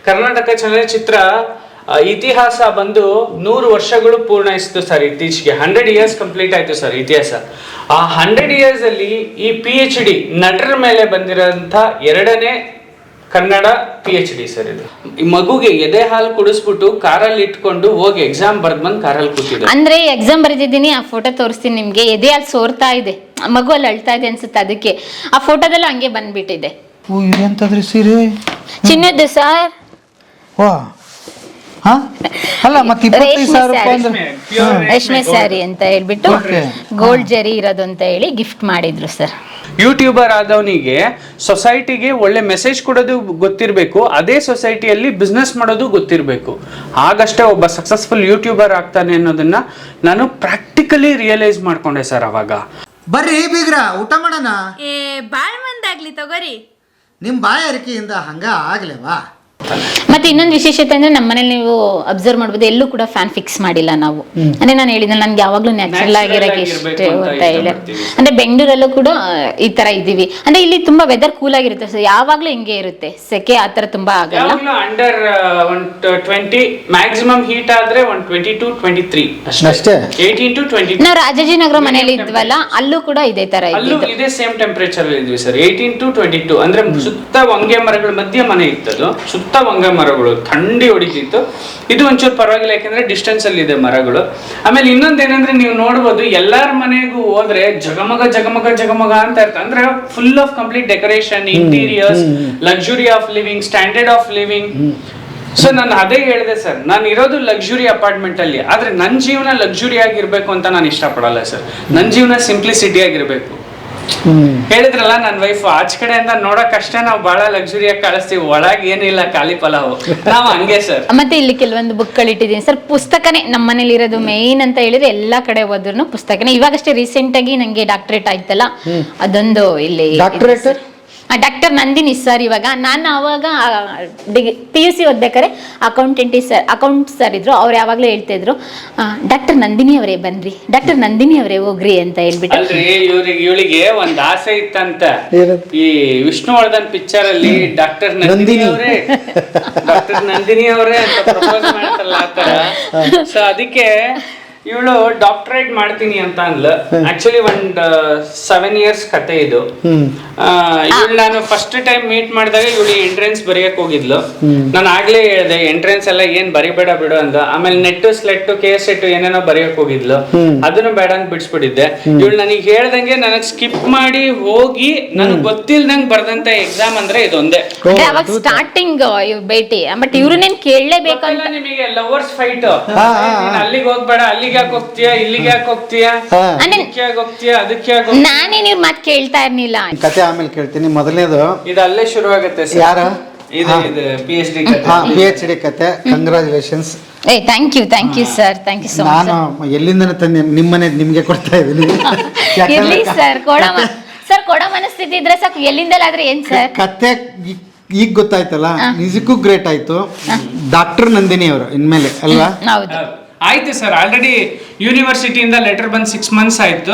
ಕರ್ನಾಟಕ ಚಲನಚಿತ್ರ ಇತಿಹಾಸ ಬಂದು 100 ವರ್ಷಗಳು ಪೂರ್ಣಯಿಸಿತು ಸರ್. ಇತ್ತೀಚೆಗೆ 100 years ಕಂಪ್ಲೀಟ್ ಆಯ್ತು ಸರ್ ಇತಿಹಾಸ. ಆ 100 years ಅಲ್ಲಿ ಈ PhD ನಟರ ಮೇಲೆ ಬಂದಿರೋಂಥ 2ನೇ ಕನ್ನಡ PhD ಸರ್ ಇದು. ಈ ಮಗುಗೆ ಎದೆ ಹಾಲು ಕುಡಿಸ್ಬಿಟ್ಟು ಕಾರಲ್ಲಿ ಇಟ್ಕೊಂಡು ಹೋಗಿ ಎಕ್ಸಾಮ್ ಬರ್ದ್ ಕಾರಲ್ಲಿ ಕೂತಿದ್ದೆ. ಅಂದ್ರೆ ಎಕ್ಸಾಮ್ ಬರೆದಿದ್ದೀನಿ, ಆ ಫೋಟೋ ತೋರಿಸ್ತೀನಿ ನಿಮ್ಗೆ. ಎದೆ ಹಾಲು ಸೋರ್ತಾ ಇದೆ, ಮಗು ಅಲ್ಲಿ ಅಳ್ತಾ ಇದೆ ಅನ್ಸುತ್ತೆ, ಅದಕ್ಕೆ ಆ ಫೋಟೋದಲ್ಲೂ ಹಂಗೆ ಬಂದ್ಬಿಟ್ಟಿದೆ. ಓ ಇದೆಂತದ್ರಿ ಸೀರೆ? ಚಿನ್ನದ್ದು ಸರ್. ವಾ ಅಲ್ಲ ಮತ್ತೆ 25,000 ರೇಷ್ಮೆ ಸ್ಯಾರಿ ಅಂತ ಹೇಳ್ಬಿಟ್ಟು ಗೋಲ್ಡ್ ಜರಿ ಇರೋದು ಅಂತ ಹೇಳಿ ಗಿಫ್ಟ್ ಮಾಡಿದ್ರು ಸರ್. ಯೂಟ್ಯೂಬರ್ ಆದವನಿಗೆ ಸೊಸೈಟಿಗೆ ಒಳ್ಳೆ ಮೆಸೇಜ್ ಕೊಡೋದು ಗೊತ್ತಿರಬೇಕು, ಅದೇ ಸೊಸೈಟಿಯಲ್ಲಿ ಬಿಸ್ನೆಸ್ ಮಾಡೋದು ಗೊತ್ತಿರಬೇಕು. ಆಗಷ್ಟೇ ಒಬ್ಬ ಸಕ್ಸಸ್ಫುಲ್ ಯೂಟ್ಯೂಬರ್ ಆಗ್ತಾನೆ ಅನ್ನೋದನ್ನ ನಾನು ಪ್ರಾಕ್ಟಿಕಲಿ ರಿಯಲೈಸ್ ಮಾಡ್ಕೊಂಡೆ ಸರ್. ಅವಾಗ ಬರ್ರಿ ಬೀಗ್ರ ಊಟ ಮಾಡೋಣ. ಬಾಳ್ ಮಂದಾಗ್ಲಿ ತಗೋರಿ. ನಿಮ್ ಬಾಯ ಅರಿಕೆಯಿಂದ ಹಂಗ ಆಗ್ಲೇವಾ? ಮತ್ತೆ ಇನ್ನೊಂದು ವಿಶೇಷತೆ ಅಂದ್ರೆ ನಮ್ಮ ಮನೇಲಿ ನೀವು ಅಬ್ಸರ್ವ್ ಮಾಡ್ಬೋದು, ಎಲ್ಲೂ ಕೂಡ ಫ್ಯಾನ್ ಫಿಕ್ಸ್ ಮಾಡಿಲ್ಲ ನಾವು. ಅಂದ್ರೆ ನಾನು ಹೇಳಿದ್ನಲ್ಲ, ನನ್ಗೆ ಯಾವಾಗ್ಲೂ ನ್ಯಾಚುರಲ್ ಆಗಿರಕ್ಕೆ ಇಷ್ಟ ಅಂತ ಹೇಳಿ. ಅಂದ್ರೆ ಬೆಂಗಳೂರಲ್ಲೂ ಕೂಡ ಈ ತರ ಇದೀವಿ. ಅಂದ್ರೆ ಇಲ್ಲಿ ತುಂಬಾ ವೆದರ್ ಕೂಲ್ ಆಗಿರುತ್ತೆ ಸರ್, ಯಾವಾಗ್ಲೂ ಹಿಂಗೆ ಇರುತ್ತೆ, ಸೆಕೆ ಆತರ ತುಂಬಾ ಆಗಲ್ಲ. ಅಂಡರ್ 120 ಮ್ಯಾಕ್ಸಿಮಮ್ ಹೀಟ್ ಆದ್ರೆ 122-23 ಅಷ್ಟೇ. 18 to 20. ನಾವು ರಾಜಾಜಿನಗರ ಮನೇಲಿ ಇದ್ವಲ್ಲ, ಅಲ್ಲೂ ಕೂಡ ಇದೇ ತರ ಅಲ್ಲೂ ಇದೇ ಸೇಮ್ ಟೆಂಪರೇಚರ್ ಇದ್ವಿ ಸರ್. 18 to 22 ಅಂದ್ರೆ ಸುತ್ತ ಹೊಂಗೆ ಮರಗಳ ಮಧ್ಯ ಮನೆ ಇತ್ತದು, ಸುತ್ತ ಹೊಂಗೆ ಮರಗಳು, ಥಂಡಿ ಹೊಡಿತಿತ್ತು. ಇದು ಒಂಚೂರು ಪರವಾಗಿಲ್ಲ, ಯಾಕಂದ್ರೆ ಡಿಸ್ಟೆನ್ಸ್ ಅಲ್ಲಿ ಇದೆ ಮರಗಳು. ಆಮೇಲೆ ಇನ್ನೊಂದೇನಂದ್ರೆ ನೀವು ನೋಡ್ಬೋದು, ಎಲ್ಲಾರ ಮನೆಗೂ ಹೋದ್ರೆ ಜಗಮಗ ಜಗಮಗ ಜಗಮಗ ಅಂತ ಇರ್ತದೆ. ಅಂದ್ರೆ full of complete decoration, interiors, luxury of living, standard of living. So ನಾನು ಅದೇ ಹೇಳಿದೆ ಸರ್, ನಾನು ಇರೋದು ಲಕ್ಸುರಿ ಅಪಾರ್ಟ್ಮೆಂಟ್ ಅಲ್ಲಿ, ಆದ್ರೆ ನನ್ನ ಜೀವನ ಲಕ್ಸುರಿ ಆಗಿರ್ಬೇಕು ಅಂತ ನಾನು ಇಷ್ಟಪಡಲ್ಲ ಸರ್. ನನ್ನ ಜೀವನ ಸಿಂಪ್ಲಿಸಿಟಿ ಆಗಿರ್ಬೇಕು. ಹೇಳಿದ್ರಲ್ಲ ನನ್ನ ವೈಫ್, ಆಚ ಕಡೆಯಿಂದ ನೋಡಕ್ ಅಷ್ಟೇ ನಾವು ಬಹಳ ಲಕ್ಸುರಿಯಾಗಿ ಕಾಣಿಸ್ತೀವಿ, ಒಳಗೆ ಏನಿಲ್ಲ, ಖಾಲಿ ಪಲಾವ್. ನಾವು ಹಂಗೆ ಸರ್. ಮತ್ತೆ ಇಲ್ಲಿ ಕೆಲವೊಂದು ಬುಕ್ಗಳು ಇಟ್ಟಿದ್ದೀನಿ ಸರ್. ಪುಸ್ತಕನೇ ನಮ್ಮ ಮನೇಲಿ ಇರೋದು ಮೇನ್ ಅಂತ ಹೇಳಿದ್ರೆ, ಎಲ್ಲಾ ಕಡೆ ಹೋದ್ರು ಪುಸ್ತಕನೇ. ಇವಾಗಷ್ಟೇ ರೀಸೆಂಟ್ ಆಗಿ ನಂಗೆ ಡಾಕ್ಟರೇಟ್ ಆಯ್ತಲ್ಲ, ಅದೊಂದು ಇಲ್ಲಿ ಡಾಕ್ಟರ್ ನಂದಿನಿ ಸರ್. ಇವಾಗ ನಾನು ಅವಾಗ PUC ಓದ್ಬೇಕಾರೆ ಅಕೌಂಟ್ ಸರ್ ಇದ್ರು, ಅವ್ರು ಯಾವಾಗ್ಲೂ ಹೇಳ್ತಾ ಇದ್ರು, ಡಾಕ್ಟರ್ ನಂದಿನಿ ಅವರೇ ಬನ್ರಿ, ಡಾಕ್ಟರ್ ನಂದಿನಿ ಅವರೇ ಹೋಗ್ರಿ ಅಂತ ಹೇಳ್ಬಿಟ್ಟು. ಅಲ್ರಿ, ಇವಳಿಗೆ ಒಂದ್ ಆಸೆ ಇತ್ತಂತ, ಈ ವಿಷ್ಣುವರ್ಧನ್ ಪಿಕ್ಚರ್ ಅಲ್ಲಿ ಡಾಕ್ಟರ್ ನಂದಿನಿ ಅವರೇ ಅಂತ ಪ್ರಪೋಸ್ ಮಾಡ್ತಲ್ಲ ಆತರ. ಸೊ ಅದಕ್ಕೆ ಇವಳು ಡಾಕ್ಟರೇಟ್ ಮಾಡ್ತೀನಿ ಅಂತ ಅಂದ್ಲು. ಆಕ್ಚುಲಿ ಒಂದ್ 7 years ಕತೆ ಇದು. ಇವಳು ನಾನು ಫಸ್ಟ್ ಟೈಮ್ ಮೀಟ್ ಮಾಡಿದಾಗ ಇವಳು ಎಂಟ್ರೆನ್ಸ್ ಬರೆಯಕ್ ಹೋಗಿದ್ಲು. ನಾನು ಆಗ್ಲೇ ಹೇಳ್ದೆ ಎಂಟ್ರೆನ್ಸ್ ಎಲ್ಲ ಏನ್ ಬರಿಬೇಡ ಬಿಡು ಅಂದ. ಆಮೇಲೆ ನೆಟ್ ಸ್ಲೆಟ್ KSET ಏನೇನೋ ಬರೆಯಕ್ ಹೋಗಿದ್ಲು, ಅದನ್ನು ಬೇಡ ಅಂತ ಬಿಡಿಸ್ಬಿಟ್ಟಿದ್ದೆ. ಇವಳು ನನಗೆ ಹೇಳ್ದಂಗೆ ನನಗ್ ಸ್ಕಿಪ್ ಮಾಡಿ ಹೋಗಿ ನನಗ್ ಗೊತ್ತಿಲ್ದಂಗ್ ಬರ್ದಂತ ಎಕ್ಸಾಮ್ ಅಂದ್ರೆ ಇದೊಂದೇ. ಸ್ಟಾರ್ಟಿಂಗ್ ಭೇಟಿ, ಬಟ್ ಇವ್ರನ್ನೇನ್ ಕೇಳಲೇಬೇಕಂತ. ನಿಮಗೆ ಲವರ್ಸ್ ಫೈಟ್, ಅಲ್ಲಿಗೆ ಹೋಗ್ಬೇಡ, ಅಲ್ಲಿಗೆ ಯಾಕೆ ಹೋಗ್ತೀಯಾ, ಇಲ್ಲಿಗೆ ಯಾಕೆ ಹೋಗ್ತೀಯಾ, ಅದಕ್ಕೆ ನಾನೇನ್ ಇವ್ರ ಮಾತು ಕೇಳ್ತಾ ಇರ್ಲಿಲ್ಲ. ಕತೆ ಆಮೇಲೆ ಕೇಳ್ತೀನಿ. ಮೊದಲನೇದು ಇದು ಅಲ್ಲೇ ಶುರು ಆಗುತ್ತೆ. ಯಾರ PhD ಕತೆ. Congratulations. Thank you sir, thank you so much. ನಾನು ಎಲ್ಲಿಂದ ತಂದೆ ನಿಮ್ಮನೆ ನಿಮ್ಗೆ ಕೊಡ್ತಾ ಇದ್ದೀನಿ. ಇರ್ಲಿ ಸರ್, ಕೊಡೋ ಮನಸ್ಥಿತಿ ಇದ್ರೆ ಸಾಕು, ಎಲ್ಲಿಂದಲಾದ್ರೆ ಏನ್ ಸರ್. ಕತೆ ಈಗ ಗೊತ್ತಾಯ್ತಲ್ಲ, ನಿಜಕ್ಕೂ ಗ್ರೇಟ್ ಆಯ್ತು. ಡಾಕ್ಟರ್ ನಂದಿನಿ ಅವರು ಇನ್ಮೇಲೆ ಅಲ್ವಾ? ಹೌದು, ಆಯ್ತು ಸರ್. ಆಲ್ರೆಡಿ ಯೂನಿವರ್ಸಿಟಿಯಿಂದ ಲೆಟರ್ ಬಂದು 6 months ಆಯ್ತು.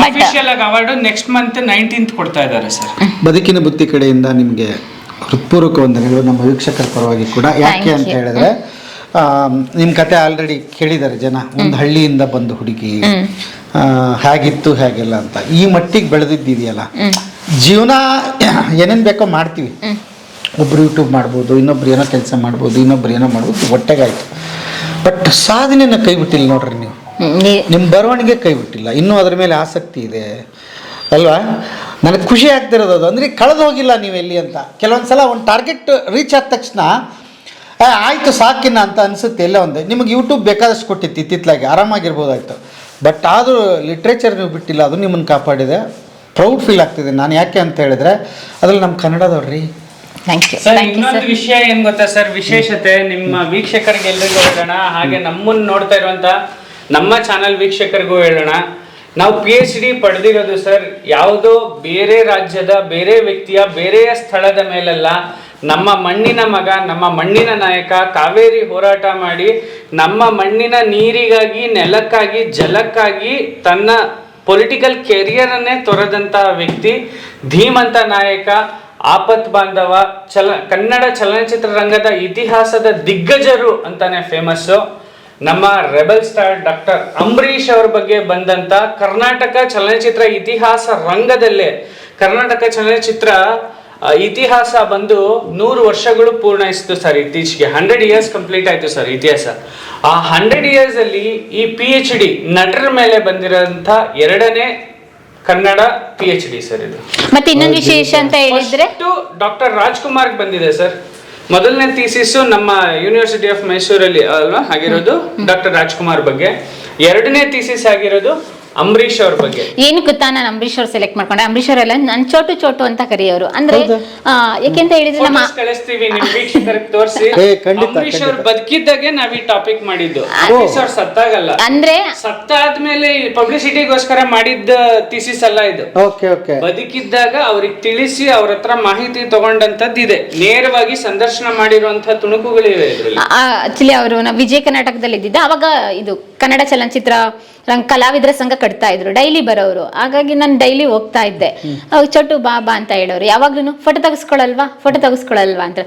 ಅಫಿಷಿಯಲ್ ಆಗಿ ಅವಾರ್ಡ್ ನೆಕ್ಸ್ಟ್ ಮಂತ್ 19th ಕೊಡ್ತಾ ಇದ್ದಾರೆ ಸರ್. ಬದುಕಿನ ಬುತ್ತಿ ಕಡೆಯಿಂದ ನಿಮಗೆ ಹೃತ್ಪೂರ್ವಕ ವಂದನೆಗಳು ನಮ್ಮ ವೀಕ್ಷಕರ ಪರವಾಗಿ ಕೂಡ. ಯಾಕೆ ಅಂತ ಹೇಳಿದ್ರೆ, ನಿಮ್ಮ ಕತೆ ಆಲ್ರೆಡಿ ಕೇಳಿದ್ದಾರೆ ಜನ. ಒಂದು ಹಳ್ಳಿಯಿಂದ ಬಂದು ಹುಡುಗಿ ಹೇಗಿತ್ತು ಹೇಗೆಲ್ಲ ಅಂತ ಈ ಮಟ್ಟಿಗೆ ಬೆಳೆದಿದ್ದೀಯಲ್ಲ. ಜೀವನ ಏನೇನು ಬೇಕೋ ಮಾಡ್ತೀವಿ. ಒಬ್ರು ಯೂಟ್ಯೂಬ್ ಮಾಡ್ಬೋದು, ಇನ್ನೊಬ್ರು ಏನೋ ಕೆಲಸ ಮಾಡ್ಬೋದು, ಇನ್ನೊಬ್ರು ಏನೋ ಮಾಡ್ಬೋದು, ಹೊಟ್ಟೆಗಾಯ್ತು. ಬಟ್ ಸಾಧನೆನ ಕೈ ಬಿಟ್ಟಿಲ್ಲ ನೋಡ್ರಿ ನೀವು. ನಿಮ್ಮ ಬರವಣಿಗೆ ಕೈ ಬಿಟ್ಟಿಲ್ಲ, ಇನ್ನೂ ಅದ್ರ ಮೇಲೆ ಆಸಕ್ತಿ ಇದೆ ಅಲ್ವಾ? ನನಗೆ ಖುಷಿ ಆಗ್ತಿರೋದು ಅದು. ಅಂದರೆ ಕಳೆದು ಹೋಗಿಲ್ಲ ನೀವು ಎಲ್ಲಿ ಅಂತ. ಕೆಲವೊಂದು ಸಲ ಒಂದು ಟಾರ್ಗೆಟ್ ರೀಚ್ ಆದ ತಕ್ಷಣ ಆಯಿತು ಸಾಕಿನ ಅಂತ ಅನಿಸುತ್ತೆ. ಎಲ್ಲ ಒಂದು ನಿಮಗೆ ಯೂಟ್ಯೂಬ್ ಬೇಕಾದಷ್ಟು ಕೊಟ್ಟಿತ್ತು, ಇತ್ತಿತ್ತಲಾಗಿ ಆರಾಮಾಗಿರ್ಬೋದಾಯ್ತು. ಬಟ್ ಆದರೂ ಲಿಟ್ರೇಚರ್ ನೀವು ಬಿಟ್ಟಿಲ್ಲ, ಅದು ನಿಮ್ಮನ್ನು ಕಾಪಾಡಿದೆ. ಪ್ರೌಡ್ ಫೀಲ್ ಆಗ್ತಿದೆ ನಾನು. ಯಾಕೆ ಅಂತ ಹೇಳಿದ್ರೆ ಅದ್ರಲ್ಲಿ ನಮ್ಮ ಕನ್ನಡದವ್ರಿ. ಸರ್, ಇನ್ನೊಂದು ವಿಷಯ ಏನ್ ಗೊತ್ತಾ ಸರ್, ವಿಶೇಷತೆ ನಿಮ್ಮ ವೀಕ್ಷಕರಿಗೆ ಎಲ್ರಿಗೂ ಹೇಳೋಣ, ಹಾಗೆ ನಮ್ಮನ್ನು ನೋಡ್ತಾ ಇರುವಂತ ನಮ್ಮ ಚಾನಲ್ ವೀಕ್ಷಕರಿಗೂ ಹೇಳೋಣ. ನಾವು PhD ಪಡೆದಿರೋದು ಸರ್ ಯಾವುದೋ ಬೇರೆ ರಾಜ್ಯದ, ಬೇರೆ ವ್ಯಕ್ತಿಯ, ಬೇರೆಯ ಸ್ಥಳದ ಮೇಲೆಲ್ಲ. ನಮ್ಮ ಮಣ್ಣಿನ ಮಗ, ನಮ್ಮ ಮಣ್ಣಿನ ನಾಯಕ, ಕಾವೇರಿ ಹೋರಾಟ ಮಾಡಿ ನಮ್ಮ ಮಣ್ಣಿನ ನೀರಿಗಾಗಿ, ನೆಲಕ್ಕಾಗಿ, ಜಲಕ್ಕಾಗಿ ತನ್ನ ಪೊಲಿಟಿಕಲ್ ಕೆರಿಯರ್ ಅನ್ನೇ ತೊರೆದಂತ ವ್ಯಕ್ತಿ, ಧೀಮಂತ ನಾಯಕ. ಆಪತ್ ಬಾಂಧವ ಕನ್ನಡ ಚಲನಚಿತ್ರ ರಂಗದ ಇತಿಹಾಸದ ದಿಗ್ಗಜರು ಅಂತಾನೆ ಫೇಮಸ್. ನಮ್ಮ ರೆಬಲ್ ಸ್ಟಾರ್ ಡಾಕ್ಟರ್ ಅಂಬರೀಷ್ ಅವ್ರ ಬಗ್ಗೆ ಬಂದಂತ ಕರ್ನಾಟಕ ಚಲನಚಿತ್ರ ಇತಿಹಾಸ ರಂಗದಲ್ಲೇ ಕರ್ನಾಟಕ ಚಲನಚಿತ್ರ ಇತಿಹಾಸ ಬಂದು 100 ವರ್ಷಗಳು ಪೂರ್ಣಯಿಸಿತು ಸರ್. ಇತ್ತೀಚೆಗೆ 100 years ಕಂಪ್ಲೀಟ್ ಆಯ್ತು ಸರ್ ಇತಿಹಾಸ. ಆ 100 years ಅಲ್ಲಿ ಈ PhD ನಟರ ಮೇಲೆ ಬಂದಿರೋಂಥ 2ನೇ ಕನ್ನಡ PhD ಸರ್ ಇದು. ಮತ್ತೆ ಇನ್ನೊಂದು ವಿಶೇಷ ಅಂತ ಹೇಳಿದ್ರೆ ಡಾಕ್ಟರ್ ರಾಜ್ಕುಮಾರ್ ಬಂದಿದೆ ಸರ್. ಮೊದಲನೇ ಥೀಸಿಸ್ ನಮ್ಮ ಯೂನಿವರ್ಸಿಟಿ ಆಫ್ ಮೈಸೂರಲ್ಲಿ ಅಲ್ವಾ ಆಗಿರೋದು ಡಾಕ್ಟರ್ ರಾಜ್ಕುಮಾರ್ ಬಗ್ಗೆ. 2ನೇ ಥೀಸಿಸ್ ಆಗಿರೋದು ಅಂಬರೀಷ್ ಅವ್ರ ಬಗ್ಗೆ. ಏನು ಗೊತ್ತಾ, ನಾನು ಅಂಬರೀಷ್ ಅವ್ರು ಸೆಲೆಕ್ಟ್ ಮಾಡ್ಕೊಂಡೆ. ಅಂಬರೀಷ್ ಅವರೆಲ್ಲ ನನ್ ಚೋಟು ಅಂತ ಕರೆಯೋರು. ಅಂದ್ರೆ ಯಾಕೆಂತ ಹೇಳಿದ್ರೆ ನಮ್ಮ ಕಳಿಸ್ತೀವಿ ನಿಮ್ ವೀಕ್ಷಕರಿಗೆ ತೋರಿಸಿ. ಅಂಬರೀಷ್ ಅವ್ರು ಬದುಕಿದ್ದಾಗೆ ನಾವ್ ಈ ಟಾಪಿಕ್ ಮಾಡಿದ್ದು. ಅಂಬರೀಷ್ ಅವ್ರು ಸತ್ತಾಗಲ್ಲ, ಅಂದ್ರೆ ಸತ್ತಾದ್ಮೇಲೆ ಪಬ್ಲಿಸಿಟಿಗೋಸ್ಕರ ಮಾಡಿದ್ದ ಥೀಸಿಸ್ ಅಲ್ಲ ಇದು. ಬದುಕಿದ್ದಾಗ ಅವ್ರಿಗೆ ತಿಳಿಸಿ ಅವ್ರ ಹತ್ರ ಮಾಹಿತಿ ತಗೊಂಡಂತದ್ದು ಇದೆ. ನೇರವಾಗಿ ಸಂದರ್ಶನ ಮಾಡಿರುವಂತಹ ತುಣುಕುಗಳಿವೆ ಇದ್ರಲ್ಲಿ. ಆಕ್ಚುಲಿ ಅವರು ವಿಜಯ ಕರ್ನಾಟಕದಲ್ಲಿ ಇದ್ದಿದ್ದ ಅವಾಗ ಇದು ಕನ್ನಡ ಚಲನಚಿತ್ರ ಕಲಾವಿದರ ಸಂಘ ಕಟ್ತಾ ಇದ್ರು, ಡೈಲಿ ಬರೋರು. ಹಾಗಾಗಿ ನಾನು ಡೈಲಿ ಹೋಗ್ತಾ ಇದ್ದೆ. ಚೊಟ್ಟು ಬಾ ಅಂತ ಹೇಳೋರು. ಯಾವಾಗ್ಲೂ ಫೋಟೋ ತೆಗೆಸ್ಕೊಳಲ್ವಾ ಅಂತ.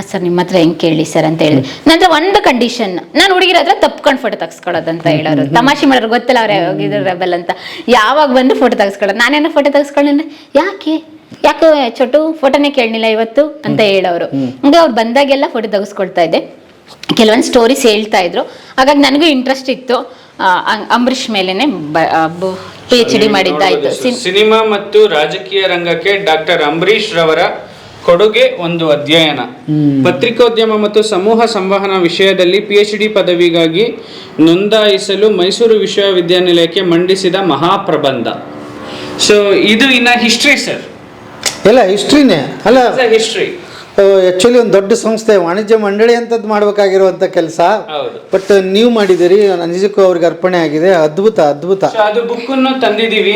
ಸರ್ ನಿಮ್ಮ ಹತ್ರ ಹೆಂಗ್ ಕೇಳಿ ಸರ್ ಅಂತ ಹೇಳಿದ್ರು. ನಂತರ ಒಂದು ಕಂಡೀಷನ್, ನಾನು ಹುಡುಗಿರ ಹತ್ರ ತಪ್ಕೊಂಡು ಫೋಟೋ ತೆಗೆಸ್ಕೊಳ್ಳೋದಂತ ಹೇಳೋರು. ತಮಾಷೆ ಮಾಡೋರು, ಗೊತ್ತಿಲ್ಲ ಅವ್ರು ಹೋಗಿದ್ರು ರೆಬಲ್ ಅಂತ. ಯಾವಾಗ ಬಂದು ಫೋಟೋ ತೆಗೆಸ್ಕೊಳ್ಳೋದು, ನಾನೇನೋ ಫೋಟೋ ತೆಗೆಸ್ಕೊಳ್ಳೋಣ ಯಾಕೆ ಚೊಟ್ಟು ಫೋಟೋನೇ ಕೇಳಲಿಲ್ಲ ಇವತ್ತು ಅಂತ ಹೇಳೋರು. ಹಂಗೆ ಅವ್ರು ಬಂದಾಗೆಲ್ಲ ಫೋಟೋ ತೆಗೆಸ್ಕೊಳ್ತಾ ಇದ್ದೆ. ಕೆಲವೊಂದು ಸ್ಟೋರೀಸ್ ಹೇಳ್ತಾ ಇದ್ರು. ಹಾಗಾಗಿ ನನಗೂ ಇಂಟ್ರೆಸ್ಟ್ ಇತ್ತು. ಅಂಬರೀಷ್ ಮೇಲೆನೆ PhD ಮಾಡಿದ್ದಾಯ್ತು. ಸಿನಿಮಾ ಮತ್ತು ರಾಜಕೀಯ ರಂಗಕ್ಕೆ ಡಾಕ್ಟರ್ ಅಂಬರೀಷ್ ರವರ ಕೊಡುಗೆ ಒಂದು ಅಧ್ಯಯನ. ಪತ್ರಿಕೋದ್ಯಮ ಮತ್ತು ಸಮೂಹ ಸಂವಹನ ವಿಷಯದಲ್ಲಿ PhD ಪದವಿಗಾಗಿ ನೋಂದಾಯಿಸಲು ಮೈಸೂರು ವಿಶ್ವವಿದ್ಯಾನಿಲಯಕ್ಕೆ ಮಂಡಿಸಿದ ಮಹಾಪ್ರಬಂಧ. ಸೊ ಇದು ಇನ್ನ ಹಿಸ್ಟ್ರಿ ಸರ್. ಎಲ್ಲ ಹಿಸ್ಟ್ರಿನೇ ಅಲ್ಲ, ಹಿಸ್ಟ್ರಿ. ಆಕ್ಚುಲಿ ಒಂದು ದೊಡ್ಡ ಸಂಸ್ಥೆ ವಾಣಿಜ್ಯ ಮಂಡಳಿ ಅಂತದ್ದು ಮಾಡ್ಬೇಕಾಗಿರುವಂತ ಕೆಲಸ. ಬಟ್ ನೀವು ಮಾಡಿದಿರಿ, ನಿಜಕ್ಕೂ ಅವ್ರಿಗೆ ಅರ್ಪಣೆ ಆಗಿದೆ. ಅದ್ಭುತ. ಅದು ಬುಕ್ ಅನ್ನು ತಂದಿದೀವಿ.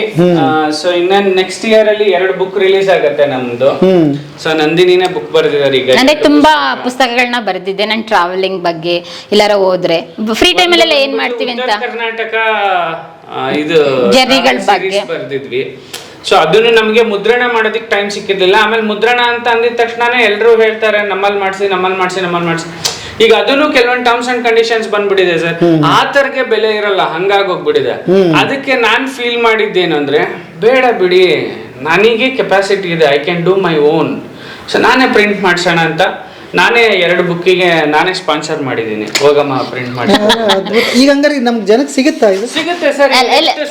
ಸೊ ಇನ್ನ ನೆಕ್ಸ್ಟ್ ಇಯರ್ ಅಲ್ಲಿ 2 ಬುಕ್ ರಿಲೀಸ್ ಆಗತ್ತೆ ನಮ್ದು. ಸೊ ನಂದಿನಿನೇ ಬುಕ್ ಬರೆದಿದ್ದಾರೆ ಈಗ. ಅಂದ್ರೆ ತುಂಬಾ ಪುಸ್ತಕಗಳನ್ನ ಬರೆದಿದ್ದೆ ನಾನು ಟ್ರಾವೆಲಿಂಗ್ ಬಗ್ಗೆ. ಎಲ್ಲಾರ ಹೋದ್ರೆ ಫ್ರೀ ಟೈಮ್ ಅಲ್ಲೆಲ್ಲ ಏನ್ ಮಾಡ್ತೀವಿ ಅಂತ ಕರ್ನಾಟಕ ಇದು ಜರ್ನಿಗಳ ಬಗ್ಗೆ ಬರೆದಿದ್ವಿ. ಸೊ ಅದನ್ನು ನಮಗೆ ಮುದ್ರಣ ಮಾಡೋದಕ್ಕೆ ಟೈಮ್ ಸಿಕ್ಕಿರ್ಲಿಲ್ಲ. ಆಮೇಲೆ ಮುದ್ರಣ ಅಂತ ಅಂದಿದ ತಕ್ಷಣ ಎಲ್ಲರೂ ಹೇಳ್ತಾರೆ ನಮ್ಮಲ್ಲಿ ಮಾಡಿಸಿ. ಈಗ ಅದನ್ನು ಕೆಲವೊಂದು ಟರ್ಮ್ಸ್ ಅಂಡ್ ಕಂಡೀಷನ್ಸ್ ಬಂದ್ಬಿಟ್ಟಿದೆ ಸರ್. ಆ ತರಗೆ ಬೆಲೆ ಇರಲ್ಲ, ಹಂಗಾಗೋಗ್ಬಿಟ್ಟಿದೆ. ಅದಕ್ಕೆ ನಾನ್ ಫೀಲ್ ಮಾಡಿದ್ದೇನು ಅಂದ್ರೆ, ಬೇಡ ಬಿಡಿ, ನನಗೆ ಕೆಪಾಸಿಟಿ ಇದೆ, I can do my own. So ನಾನೇ ಪ್ರಿಂಟ್ ಮಾಡ್ಸೋಣ ಅಂತ ನಾನೇ 2 ಬುಕ್ಕಿಗೆ ನಾನೇ ಸ್ಪಾನ್ಸರ್ ಮಾಡಿದ್ದೀನಿ. ಹೋಗಮ್ಮ ಪ್ರಿಂಟ್ ಮಾಡಿ. ಈಗ ಹಂಗಾರೆ ನಮ್ಗೆ ಜನಕ್ಕೆ ಸಿಗುತ್ತೆ ಸರ್.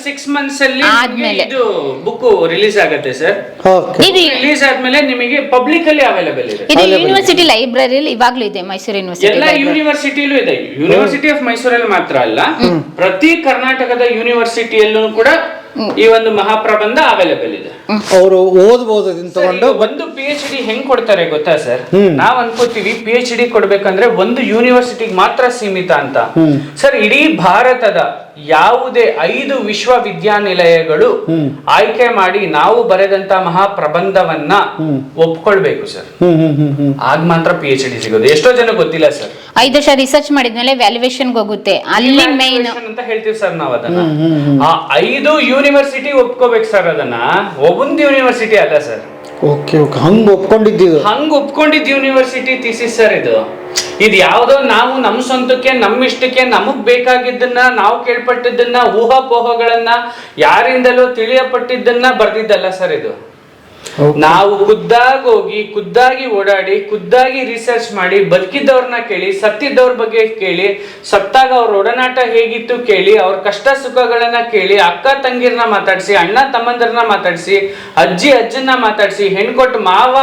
6 months ಅಲ್ಲಿ ಇದು ಬುಕ್ ರಿಲೀಸ್ ಆಗುತ್ತೆ ಸರ್. ರಿಲೀಸ್ ಆದ್ಮೇಲೆ ನಿಮಗೆ ಪಬ್ಲಿಕ್ ಅಲ್ಲಿ ಅವೈಲೇಬಲ್ ಇದೆ. ಇದು ಯೂನಿವರ್ಸಿಟಿ ಲೈಬ್ರರಿಯಲ್ಲಿ ಇವಾಗ್ಲೂ ಇದೆ. ಮೈಸೂರು ಯೂನಿವರ್ಸಿಟಿ ಎಲ್ಲ ಯೂನಿವರ್ಸಿಟಿಲೂ ಇದೆ. ಯೂನಿವರ್ಸಿಟಿ ಆಫ್ ಮೈಸೂರಲ್ಲಿ ಮಾತ್ರ ಅಲ್ಲ, ಪ್ರತಿ ಕರ್ನಾಟಕದ ಯೂನಿವರ್ಸಿಟಿಯಲ್ಲೂ ಕೂಡ ಈ ಒಂದು ಮಹಾಪ್ರಬಂಧ ಅವೈಲೇಬಲ್ ಇದೆ. ಅವರು ಓದಬಹುದು. ಒಂದು PhD ಹೆಂಗ್ ಕೊಡ್ತಾರೆ ಗೊತ್ತಾ ಸರ್? ನಾವ್ ಅನ್ಕೋತೀವಿ PhD ಕೊಡ್ಬೇಕಂದ್ರೆ ಒಂದು ಯೂನಿವರ್ಸಿಟಿಗೆ ಮಾತ್ರ ಸೀಮಿತ ಅಂತ. ಸರ್, ಇಡೀ ಭಾರತದ ಯಾವುದೇ 5 ವಿಶ್ವವಿದ್ಯಾನಿಲಯಗಳು ಆಯ್ಕೆ ಮಾಡಿ ನಾವು ಬರೆದಂತ ಮಹಾಪ್ರಬಂಧವನ್ನ ಒಪ್ಕೊಳ್ಬೇಕು ಸರ್. ಆಗ ಮಾತ್ರ PhD ಸಿಗೋದು. ಎಷ್ಟೋ ಜನ ಗೊತ್ತಿಲ್ಲ ಸರ್. 5 ವರ್ಷ ರಿಸರ್ಚ್ ಮಾಡಿದ್ಮೇಲೆ ವ್ಯಾಲ್ಯೂಯೇಷನ್ ಹೋಗುತ್ತೆ. ಅಲ್ಲಿ ಮೇನ್ ಅಂತ ಹೇಳ್ತೀವಿ ಸರ್ ನಾವು ಅದನ್ನ. ಆ 5 ಯೂನಿವರ್ಸಿಟಿ ಒಪ್ಕೋಬೇಕು ಸರ್. ಅದನ್ನ ಒಂದು ಯೂನಿವರ್ಸಿಟಿ ಅಲ್ಲ ಸರ್. ಹಂಗ ಒಪ್ಕೊಂಡಿದ್ದು ಯೂನಿವರ್ಸಿಟಿ ಥೀಸಿಸ್ ಸರ್ ಇದು. ಇದು ಯಾವ್ದೋ ನಾವು ನಮ್ಮ ಸ್ವಂತಕ್ಕೆ ನಮ್ಮಿಷ್ಟಕ್ಕೆ ನಮಗ್ ಬೇಕಾಗಿದ್ದನ್ನ, ನಾವು ಕೇಳ್ಪಟ್ಟಿದ್ದನ್ನ, ಊಹಾಪೋಹಗಳನ್ನ, ಯಾರಿಂದಲೂ ತಿಳಿಯಪಟ್ಟಿದ್ದನ್ನ ಬರ್ದಿದ್ದಲ್ಲ ಸರ್ ಇದು. ನಾವು ಖುದ್ದಾಗಿ ಓಡಾಡಿ, ಖುದ್ದಾಗಿ ರಿಸರ್ಚ್ ಮಾಡಿ, ಬದುಕಿದ್ದವ್ರನ್ನ ಕೇಳಿ, ಸತ್ತಿದ್ದವ್ರ ಬಗ್ಗೆ ಕೇಳಿ, ಸತ್ತಾಗ ಅವ್ರ ಒಡನಾಟ ಹೇಗಿತ್ತು ಕೇಳಿ, ಅವ್ರ ಕಷ್ಟ ಸುಖಗಳನ್ನ ಕೇಳಿ, ಅಕ್ಕ ತಂಗಿರ್ನ ಮಾತಾಡ್ಸಿ, ಅಣ್ಣ ತಮ್ಮಂದಿರನ್ನ ಮಾತಾಡ್ಸಿ, ಅಜ್ಜನ್ನ ಮಾತಾಡ್ಸಿ, ಹೆಣ್ಕೊಟ್ಟು ಮಾವ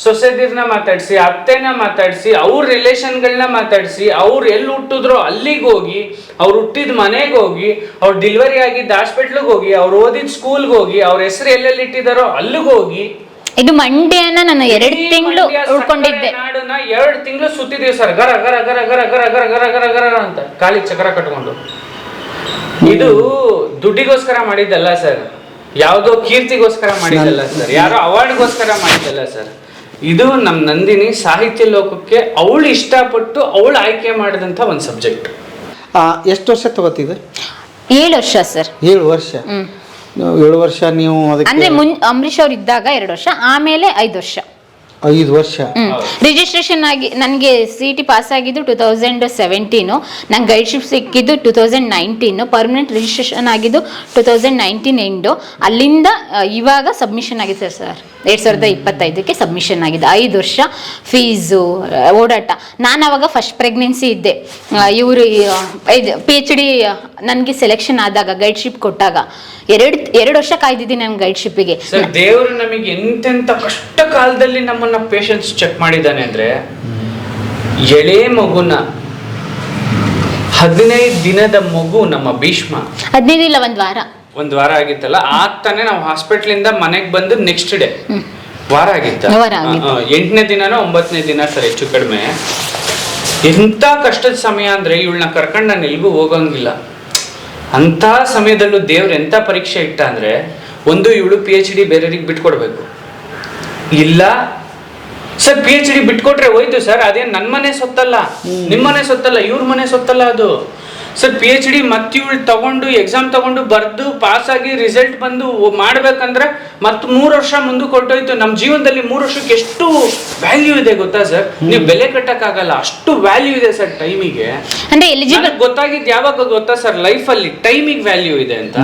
ಸೊಸೆದಿರ್ನ ಮಾತಾಡ್ಸಿ, ಅತ್ತೆನ ಮಾತಾಡ್ಸಿ, ಅವ್ರ ರಿಲೇಷನ್ಗಳನ್ನ ಮಾತಾಡ್ಸಿ, ಅವ್ರು ಎಲ್ಲಿ ಹುಟ್ಟಿದ್ರು ಅಲ್ಲಿಗೆ ಹೋಗಿ, ಅವ್ರು ಹುಟ್ಟಿದ ಮನೆಗೆ ಹೋಗಿ, ಅವ್ರು ಡೆಲಿವರಿ ಆಗಿದ್ದ ಹಾಸ್ಪಿಟ್ಲಿಗೆ ಹೋಗಿ, ಅವ್ರು ಓದಿದ ಸ್ಕೂಲ್ಗೆ ಹೋಗಿ, ಅವ್ರ ಹೆಸರು ಎಲ್ಲೆಲ್ಲಿ ಇಟ್ಟಿದಾರೋ ಅಲ್ಲಿಗೆ ಹೋಗಿ. ಇದು ಮಂಡ್ಯನ ನಾನು 2 ತಿಂಗಳು ಉಳ್ಕೊಂಡಿದ್ದೆ. ನಾಡನ್ನ 2 ತಿಂಗಳು ಸುತ್ತಿದೀವಿ ಸರ್. ಗರ ಗರ ಗರ ಗರ ಗರ ಗರ ಗರ ಗರ ಗರ ಅಂತ ಕಾಲಿಗೆ ಚಕ್ರ ಕಟ್ಕೊಂಡು. ಇದು ದುಡ್ಡಿಗೋಸ್ಕರ ಮಾಡಿದ್ದಲ್ಲ ಸರ್, ಯಾವುದೋ ಕೀರ್ತಿಗೋಸ್ಕರ ಮಾಡಿದ್ದಲ್ಲ ಸರ್, ಯಾರೋ ಅವಾರ್ಡ್ಗೋಸ್ಕರ ಮಾಡಿದ್ದಲ್ಲ ಸರ್. ಇದು ನಮ್ಮ ನಂದಿನಿ ಸಾಹಿತ್ಯ ಲೋಕಕ್ಕೆ ಅವಳು ಇಷ್ಟಪಟ್ಟು ಅವಳು ಆಯ್ಕೆ ಮಾಡಿದಂಥ ಒಂದು ಸಬ್ಜೆಕ್ಟ್. ಎಷ್ಟು ವರ್ಷ ತಗೋತಿದೆ? 7 ವರ್ಷ ಸರ್. 7 ವರ್ಷ. 7 ವರ್ಷ ನೀವು ಅಂದ್ರೆ ಅಂಬರೀಷ್ ಅವ್ರು ಇದ್ದಾಗ 2 ವರ್ಷ, ಆಮೇಲೆ 5 ವರ್ಷ. 5 ವರ್ಷ. ರಿಜಿಸ್ಟ್ರೇಷನ್ ಆಗಿ ನನಗೆ CET ಪಾಸ್ ಆಗಿದ್ದು 2017, ನಂಗೆ ಗೈಡ್ಶಿಪ್ ಸಿಕ್ಕಿದ್ದು 2019, ಪರ್ಮನೆಂಟ್ ರಿಜಿಸ್ಟ್ರೇಷನ್ ಆಗಿದ್ದು 2019 ಎಂಡು. ಅಲ್ಲಿಂದ ಇವಾಗ ಸಬ್ಮಿಷನ್ ಆಗಿದೆ ಸರ್ 2025ಕ್ಕೆ ಸಬ್ಮಿಷನ್ ಆಗಿದೆ. 5 ವರ್ಷ ಫೀಸು, ಓಡಾಟ. ನಾನು ಅವಾಗ ಫಸ್ಟ್ ಪ್ರೆಗ್ನೆನ್ಸಿ ಇದ್ದೆ. ಇವರು PhD ನನಗೆ ಸೆಲೆಕ್ಷನ್ ಆದಾಗ ಗೈಡ್ಶಿಪ್ ಕೊಟ್ಟಾಗ 2 ವರ್ಷ ಕಾಯ್ದಿದ್ದೀನಿ ನಾನು ಗೈಡ್ಶಿಪ್ಪಿಗೆ. ಸರ್ ದೇವರು ನಮಗೆ ಎಂತೆಂತ ಕಷ್ಟ ಕಾಲದಲ್ಲಿ ನಮ್ಮನ್ನ ಪೇಷನ್ಸ್ ಚೆಕ್ ಮಾಡಿದ್ದಾನೆ ಅಂದ್ರೆ, ಎಳೆ ಮಗುನ 15 ದಿನದ ಮಗು ನಮ್ಮ ಭೀಷ್ಮ 15 ಇಲ್ಲ ಒಂದು ವಾರ ಆಗಿತ್ತಲ್ಲ, ಆಗ್ತಾನೆ ನಾವು ಹಾಸ್ಪಿಟ್ಲಿಂದ ಮನೆಗೆ ಬಂದು ನೆಕ್ಸ್ಟ್ ಡೇ ವಾರ ಆಗಿತ್ತ, 8ನೇ ದಿನನೋ 9ನೇ ದಿನ ಸರ್ ಹೆಚ್ಚು ಕಡಿಮೆ. ಎಂತ ಕಷ್ಟದ ಸಮಯ ಅಂದ್ರೆ ಇವಳನ್ನ ಕರ್ಕೊಂಡು ನಾನು ಎಲ್ಗೂ ಹೋಗಂಗಿಲ್ಲ. ಅಂತ ಸಮಯದಲ್ಲೂ ದೇವ್ರು ಎಂತ ಪರೀಕ್ಷೆ ಇಟ್ಟ ಅಂದ್ರೆ, ಒಂದು ಇವಳು PhD ಬೇರೆಯವ್ರಿಗೆ ಬಿಟ್ಕೊಡ್ಬೇಕು, ಇಲ್ಲ ಸರ್ PhD ಬಿಟ್ಕೊಟ್ರೆ ಹೋಯ್ತು ಸರ್, ಅದೇನು ನನ್ನ ಮನೆ ಸೊತ್ತಲ್ಲ, ನಿಮ್ಮನೆ ಸೊತ್ತಲ್ಲ, ಇವ್ರ ಮನೆ ಸೊತ್ತಲ್ಲ ಅದು ಸರ್. PhD ಮತ್ತೆ ಇವಳು ತಗೊಂಡು ಎಕ್ಸಾಮ್ ತಗೊಂಡು ಬರ್ದು ಪಾಸ್ ಆಗಿ ರಿಸಲ್ಟ್ ಬಂದು ಮಾಡ್ಬೇಕಂದ್ರೆ ಮತ್ತೆ 3 ವರ್ಷ ಮುಂದಕ್ಕೆ ಹೊರಟೋಯ್ತು. ನಮ್ಮ ಜೀವನದಲ್ಲಿ 3 ವರ್ಷಕ್ಕೆ ಎಷ್ಟು ವ್ಯಾಲ್ಯೂ ಇದೆ ಗೊತ್ತಾ ಸರ್? ನೀವು ಬೆಲೆ ಕಟ್ಟಕ್ಕಾಗಲ್ಲ, ಅಷ್ಟು ವ್ಯಾಲ್ಯೂ ಇದೆ ಸರ್ ಟೈಮಿಗೆ. ಅಂದ್ರೆ ಎಲಿಜಿಬಲ್ ಗೊತ್ತಾಗಿದ್ದು ಯಾವಾಗ ಗೊತ್ತಾ ಸರ್, ಲೈಫ್ ಅಲ್ಲಿ ಟೈಮಿಗೆ ವ್ಯಾಲ್ಯೂ ಇದೆ ಅಂತ